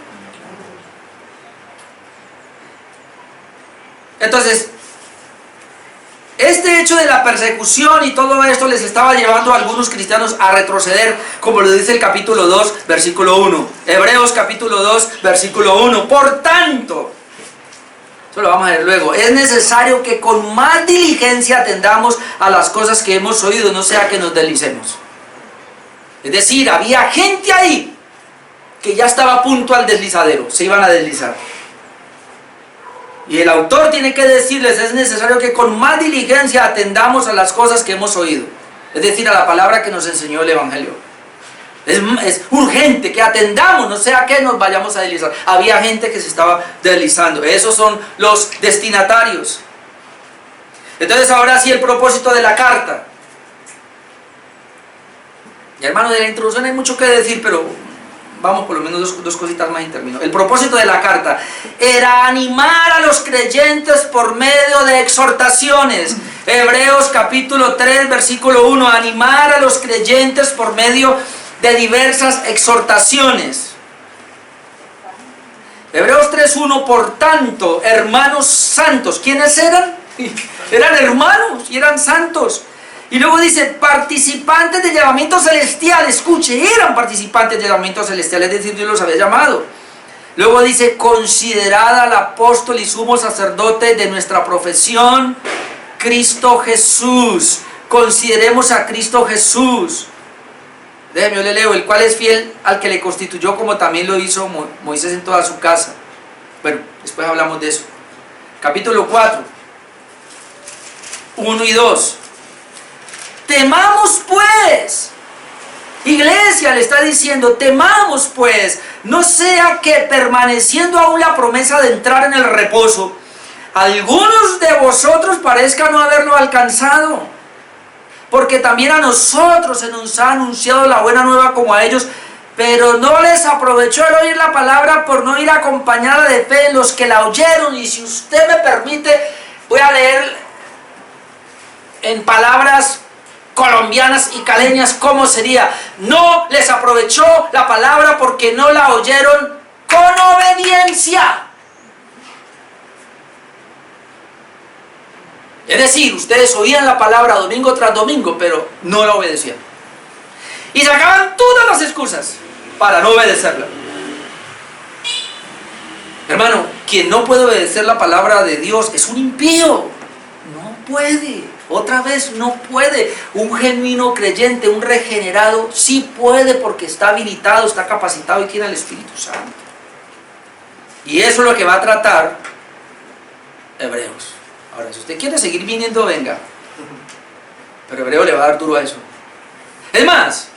Entonces, este hecho de la persecución y todo esto les estaba llevando a algunos cristianos a retroceder, como lo dice el capítulo 2, versículo 1. Hebreos capítulo 2, versículo 1. Por tanto, Eso lo vamos a ver luego. Es necesario que con más diligencia atendamos a las cosas que hemos oído, no sea que nos deslicemos. Es decir, había gente ahí que ya estaba a punto al deslizadero, se iban a deslizar. Y el autor tiene que decirles, es necesario que con más diligencia atendamos a las cosas que hemos oído. Es decir, a la palabra que nos enseñó el Evangelio. Es urgente que atendamos, no sea que nos vayamos a deslizar. Había gente que se estaba deslizando. Esos son los destinatarios. Entonces ahora sí el propósito de la carta. Y hermano, de la introducción hay mucho que decir, pero vamos por lo menos dos cositas más y termino. El propósito de la carta era animar a los creyentes por medio de exhortaciones. Hebreos capítulo 3 versículo 1, animar a los creyentes por medio de diversas exhortaciones. Hebreos 3:1, por tanto, hermanos santos, ¿quiénes eran? Eran hermanos y eran santos. Y luego dice, participantes del llamamiento celestial. Escuche, eran participantes del llamamiento celestial, es decir, Dios los había llamado. Luego dice, considerad al apóstol y sumo sacerdote de nuestra profesión, Cristo Jesús. Consideremos a Cristo Jesús. Déjeme, yo le leo, el cual es fiel al que le constituyó, como también lo hizo Moisés en toda su casa. Bueno, después hablamos de eso. Capítulo 4, 1 y 2. Temamos pues, iglesia le está diciendo, temamos pues, no sea que permaneciendo aún la promesa de entrar en el reposo, algunos de vosotros parezcan no haberlo alcanzado. Porque también a nosotros se nos ha anunciado la buena nueva como a ellos, pero no les aprovechó el oír la palabra por no ir acompañada de fe en los que la oyeron. Y si usted me permite, voy a leer en palabras colombianas y caleñas cómo sería. No les aprovechó la palabra porque no la oyeron con obediencia. Es decir, ustedes oían la palabra domingo tras domingo, pero no la obedecían. Y sacaban todas las excusas para no obedecerla. Hermano, quien no puede obedecer la palabra de Dios es un impío. No puede. Otra vez, no puede. Un genuino creyente, un regenerado, sí puede porque está habilitado, está capacitado y tiene el Espíritu Santo. Y eso es lo que va a tratar Hebreos. Ahora, si usted quiere seguir viniendo, venga. Pero Hebreo le va a dar duro a eso. Es más,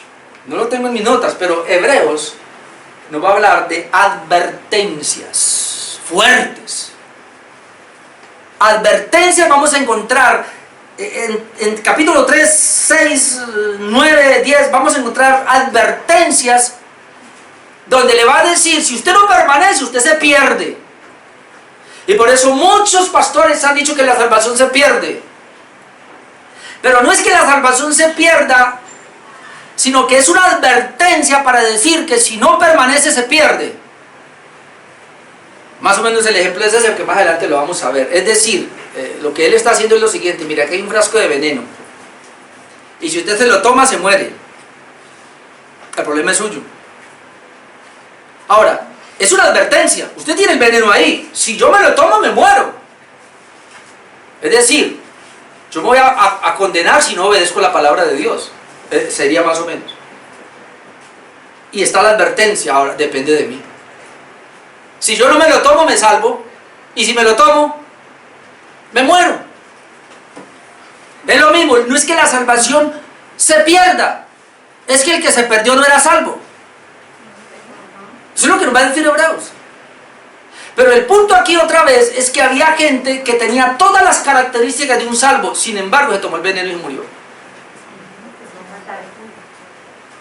no lo tengo en mis notas, pero Hebreos nos va a hablar de advertencias fuertes. Advertencias vamos a encontrar en capítulo 3, 6, 9, 10, vamos a encontrar advertencias donde le va a decir, si usted no permanece, usted se pierde. Y por eso muchos pastores han dicho que la salvación se pierde. Pero no es que la salvación se pierda, sino que es una advertencia para decir que si no permanece se pierde. Más o menos el ejemplo es ese, que más adelante lo vamos a ver. Es decir, lo que él está haciendo es lo siguiente. Mira, aquí hay un frasco de veneno. Y si usted se lo toma, se muere. El problema es suyo. Ahora, es una advertencia. Usted tiene el veneno ahí. Si yo me lo tomo, me muero. Es decir, yo me voy a condenar si no obedezco la palabra de Dios. Sería más o menos. Y está la advertencia. Ahora, depende de mí. Si yo no me lo tomo, me salvo. Y si me lo tomo, me muero. Es lo mismo. No es que la salvación se pierda. Es que el que se perdió no era salvo. Eso es lo que nos va a decir Hebreos. Pero el punto aquí otra vez es que había gente que tenía todas las características de un salvo, sin embargo se tomó el veneno y murió.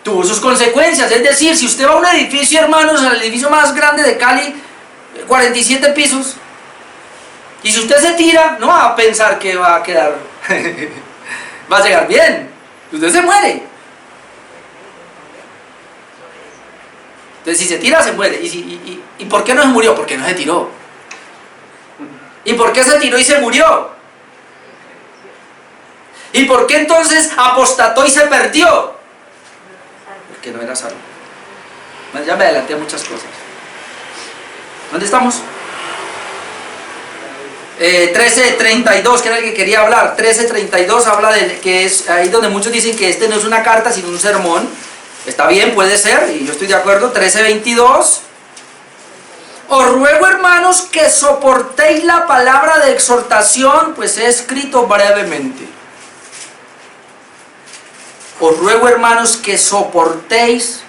Tuvo sus consecuencias, es decir, si usted va a un edificio, hermanos, al edificio más grande de Cali, 47 pisos, y si usted se tira, no va a pensar que va a quedar, va a llegar bien, usted se muere. Entonces, si se tira, se muere. ¿Y por qué no se murió? Porque no se tiró. ¿Y por qué se tiró y se murió? ¿Y por qué entonces apostató y se perdió? Porque no era salvo. Ya me adelanté a muchas cosas. ¿Dónde estamos? 13:32, que era el que quería hablar. 13:32 habla de que es ahí donde muchos dicen que este no es una carta sino un sermón. Está bien, puede ser, y yo estoy de acuerdo. 13:22. Os ruego, hermanos, que soportéis la palabra de exhortación, pues he escrito brevemente. Os ruego, hermanos, que soportéis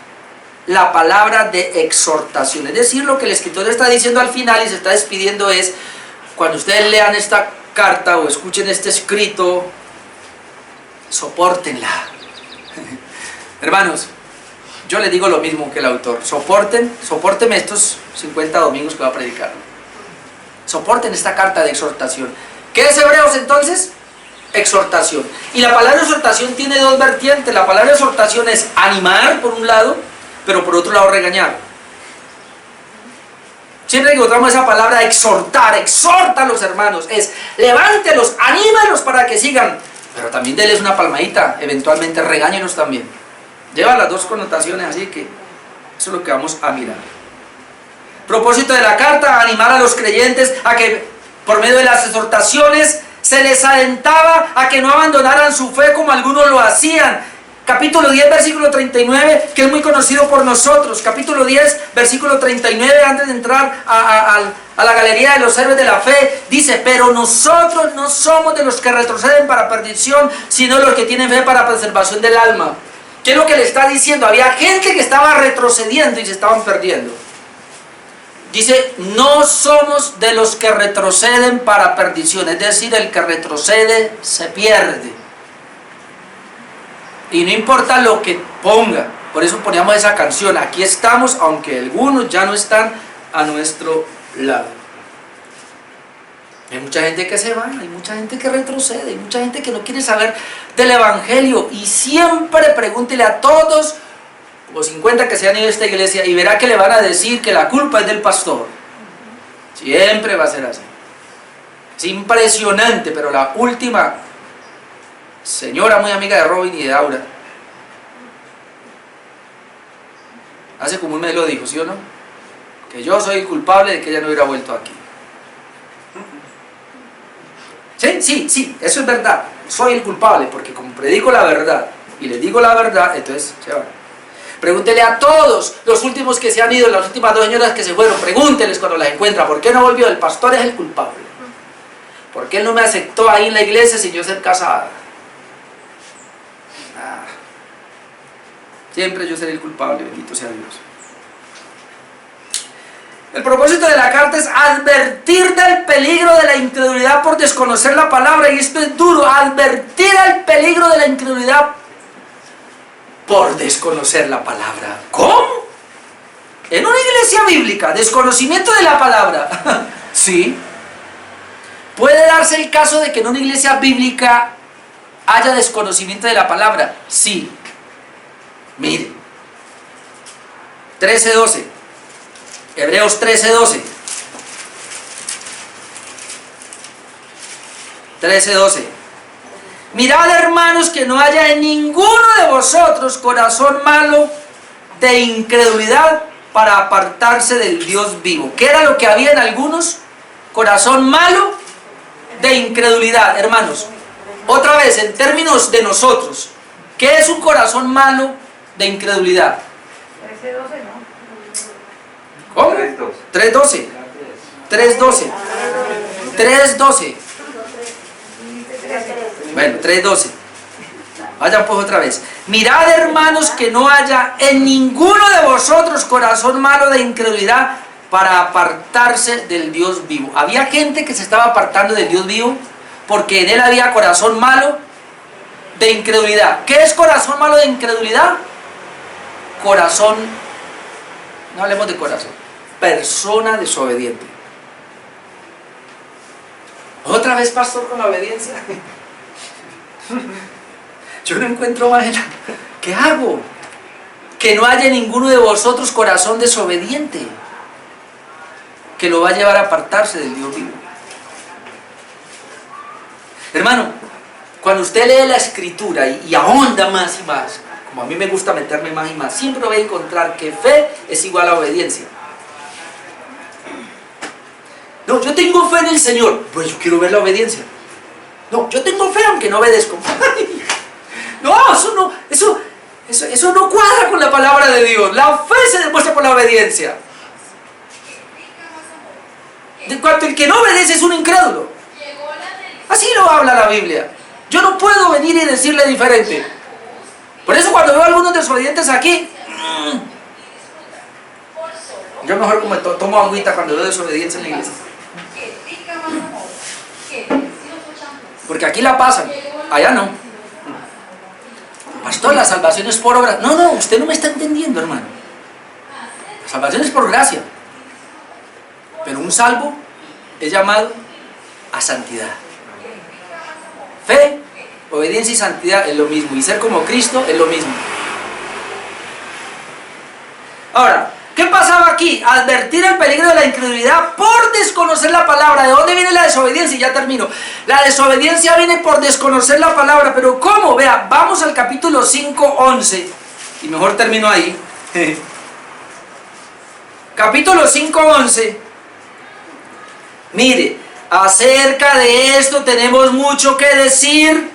la palabra de exhortación. Es decir, lo que el escritor está diciendo al final y se está despidiendo es: cuando ustedes lean esta carta o escuchen este escrito, sopórtenla. Hermanos, yo les digo lo mismo que el autor: sopórtenme estos 50 domingos que voy a predicar. Soporten esta carta de exhortación. ¿Qué es Hebreos entonces? Exhortación. Y la palabra exhortación tiene dos vertientes. La palabra exhortación es animar por un lado, pero por otro lado regañar. Siempre que encontramos esa palabra exhortar, exhorta a los hermanos, es levántelos, anímalos para que sigan, pero también denles una palmadita, eventualmente regáñenos también. Lleva las dos connotaciones, así que eso es lo que vamos a mirar. Propósito de la carta: animar a los creyentes a que por medio de las exhortaciones se les alentaba a que no abandonaran su fe como algunos lo hacían. Capítulo 10, versículo 39, que es muy conocido por nosotros. Capítulo 10, versículo 39, antes de entrar a la galería de los héroes de la fe, dice: pero nosotros no somos de los que retroceden para perdición, sino de los que tienen fe para preservación del alma. ¿Qué es lo que le está diciendo? Había gente que estaba retrocediendo y se estaban perdiendo. Dice: no somos de los que retroceden para perdición, es decir, el que retrocede se pierde. Y no importa lo que ponga, por eso poníamos esa canción: aquí estamos, aunque algunos ya no están a nuestro lado. Hay mucha gente que se va, hay mucha gente que retrocede, hay mucha gente que no quiere saber del evangelio. Y siempre pregúntele a todos los 50 que se han ido a esta iglesia y verá que le van a decir que la culpa es del pastor. Siempre va a ser así. Es impresionante, pero la última señora muy amiga de Robin y de Aura, hace como un mes lo dijo, ¿sí o no? Que yo soy el culpable de que ella no hubiera vuelto aquí. Sí, eso es verdad. Soy el culpable, porque como predico la verdad y les digo la verdad, entonces se van. Pregúntele a todos los últimos que se han ido, las últimas 2 señoras que se fueron, pregúnteles cuando las encuentra: ¿por qué no volvió? El pastor es el culpable. ¿Por qué él no me aceptó ahí en la iglesia sin yo ser casada? Siempre yo seré el culpable, bendito sea Dios. El propósito de la carta es advertir del peligro de la incredulidad por desconocer la palabra, y esto es duro: advertir el peligro de la incredulidad por desconocer la palabra. ¿Cómo? En una iglesia bíblica, desconocimiento de la palabra. Sí. ¿Puede darse el caso de que en una iglesia bíblica haya desconocimiento de la palabra? Sí. Mire, 13:12, Hebreos 13:12, 13:12. Mirad, hermanos, que no haya en ninguno de vosotros corazón malo de incredulidad para apartarse del Dios vivo. ¿Qué era lo que había en algunos? Corazón malo de incredulidad. Hermanos, otra vez, en términos de nosotros, ¿qué es un corazón malo de incredulidad? 13:12, ¿no? ¿Cómo? 3:12. 3:12. 3:12. Bueno, 3:12. Vayan pues otra vez. Mirad, hermanos, que no haya en ninguno de vosotros corazón malo de incredulidad para apartarse del Dios vivo. Había gente que se estaba apartando del Dios vivo porque en él había corazón malo de incredulidad. ¿Qué es corazón malo de incredulidad? Corazón, no hablemos de corazón, persona desobediente. Otra vez, pastor, con la obediencia. Yo no encuentro más. ¿Qué hago? Que no haya ninguno de vosotros corazón desobediente, que lo va a llevar a apartarse del Dios vivo. Hermano, cuando usted lee la escritura y ahonda más y más, como a mí me gusta meterme más y más, siempre va a encontrar que fe es igual a obediencia. No, yo tengo fe en el Señor. Pues yo quiero ver la obediencia. No, yo tengo fe aunque no obedezco. No, eso no cuadra con la palabra de Dios. La fe se demuestra por la obediencia. De cuanto el que no obedece es un incrédulo. Así lo habla la Biblia. Yo no puedo venir y decirle diferente. Por eso cuando veo a algunos desobedientes aquí, yo mejor como tomo agüita cuando veo desobediencia en la iglesia. Porque aquí la pasan, allá no. Pastor, la salvación es por obra. No, usted no me está entendiendo, hermano. La salvación es por gracia. Pero un salvo es llamado a santidad. Fe, obediencia y santidad es lo mismo. Y ser como Cristo es lo mismo. Ahora, ¿qué pasaba aquí? Advertir el peligro de la incredulidad por desconocer la palabra. ¿De dónde viene la desobediencia? Y ya termino. La desobediencia viene por desconocer la palabra. ¿Pero cómo? Vea, vamos al capítulo 5, 11. Y mejor termino ahí. Capítulo 5, 11. Mire, acerca de esto tenemos mucho que decir.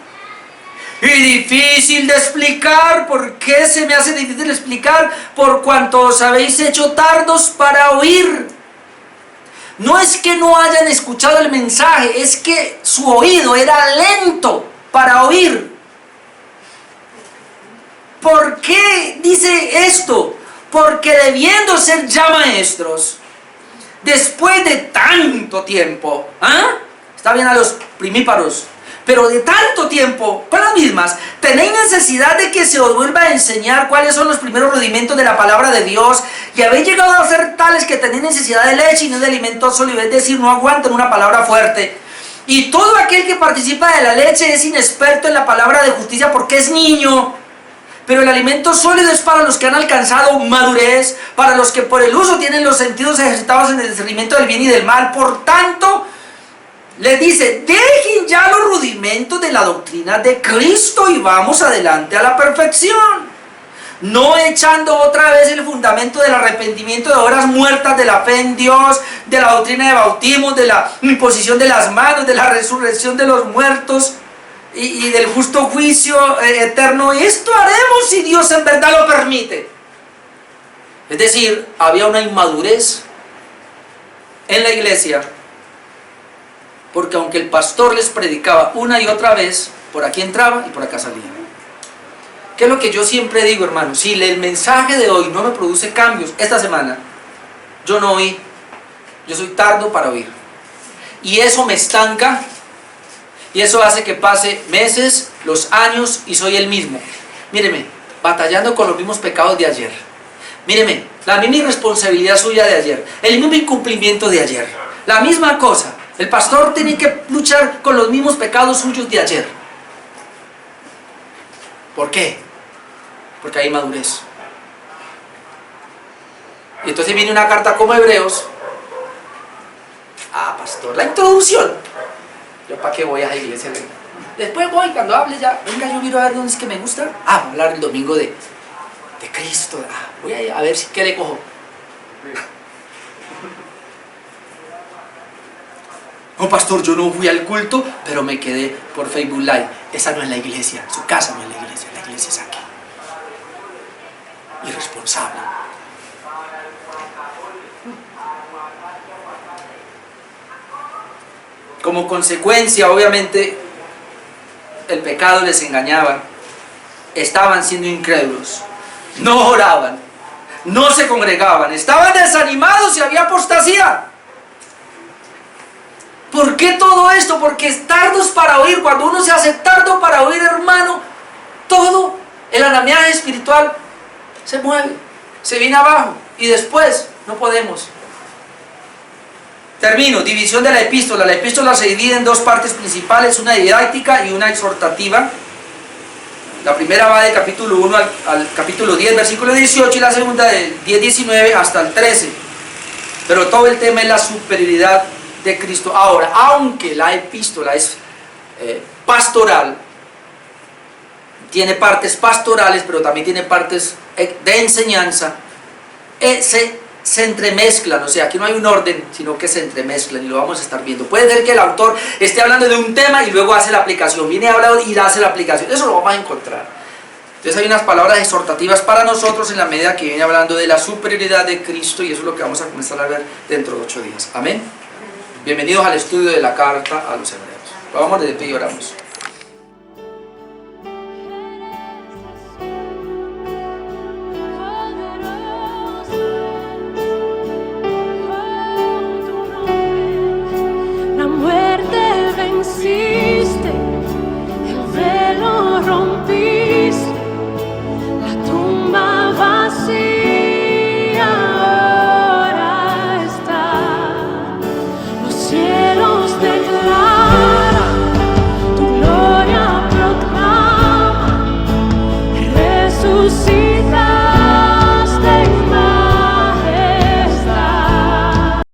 Y difícil de explicar. ¿Por qué se me hace difícil de explicar? Por cuanto os habéis hecho tardos para oír. No es que no hayan escuchado el mensaje, es que su oído era lento para oír. ¿Por qué dice esto? Porque debiendo ser ya maestros, después de tanto tiempo, está bien a los primíparos, pero de tanto tiempo, con las mismas, tenéis necesidad de que se os vuelva a enseñar cuáles son los primeros rudimentos de la palabra de Dios, y habéis llegado a ser tales que tenéis necesidad de leche y no de alimento sólido, es decir, no aguantan una palabra fuerte. Y todo aquel que participa de la leche es inexperto en la palabra de justicia porque es niño. Pero el alimento sólido es para los que han alcanzado madurez, para los que por el uso tienen los sentidos ejercitados en el discernimiento del bien y del mal. Por tanto, les dice, dejen ya los rudimentos de la doctrina de Cristo y vamos adelante a la perfección. No echando otra vez el fundamento del arrepentimiento de obras muertas, de la fe en Dios, de la doctrina de bautismos, de la imposición de las manos, de la resurrección de los muertos y del justo juicio eterno. Y esto haremos si Dios en verdad lo permite. Es decir, había una inmadurez en la iglesia. Porque aunque el pastor les predicaba una y otra vez, por aquí entraba y por acá salía. ¿Qué es lo que yo siempre digo, hermano? Si el mensaje de hoy no me produce cambios esta semana, yo no oí. Yo soy tardo para oír. Y eso me estanca. Y eso hace que pase meses, los años y soy el mismo. Míreme, batallando con los mismos pecados de ayer. Míreme, la misma irresponsabilidad suya de ayer. El mismo incumplimiento de ayer. La misma cosa. El pastor tiene que luchar con los mismos pecados suyos de ayer. ¿Por qué? Porque hay madurez. Y entonces viene una carta como Hebreos. Pastor, la introducción. ¿Yo para qué voy a la iglesia? Después voy, cuando hable ya. Venga, yo miro a ver dónde es que me gusta. Voy a hablar el domingo de Cristo. Voy a ver qué le cojo. No, pastor, yo no fui al culto, pero me quedé por Facebook Live. Esa no es la iglesia, su casa no es la iglesia es aquí. Irresponsable. Como consecuencia, obviamente, el pecado les engañaba. Estaban siendo incrédulos. No oraban, no se congregaban, estaban desanimados y había apostasía. ¿Por qué todo esto? Porque es tardos para oír. Cuando uno se hace tardo para oír, hermano, todo el andamiaje espiritual se mueve, se viene abajo y después no podemos. Termino, división de la epístola. La epístola se divide en dos partes principales, una didáctica y una exhortativa. La primera va del capítulo 1 al capítulo 10, versículo 18, y la segunda del 10, 19 hasta el 13. Pero todo el tema es la superioridad de Cristo. Ahora, aunque la epístola es pastoral, tiene partes pastorales, pero también tiene partes de enseñanza, se entremezclan, o sea, aquí no hay un orden, sino que se entremezclan y lo vamos a estar viendo. Puede ser que el autor esté hablando de un tema y luego hace la aplicación, viene a hablar y hace la aplicación, eso lo vamos a encontrar. Entonces hay unas palabras exhortativas para nosotros en la medida que viene hablando de la superioridad de Cristo, y eso es lo que vamos a comenzar a ver dentro de 8 días. Amén. Bienvenidos al estudio de la carta a los Hebreos. Vamos de pie y oramos.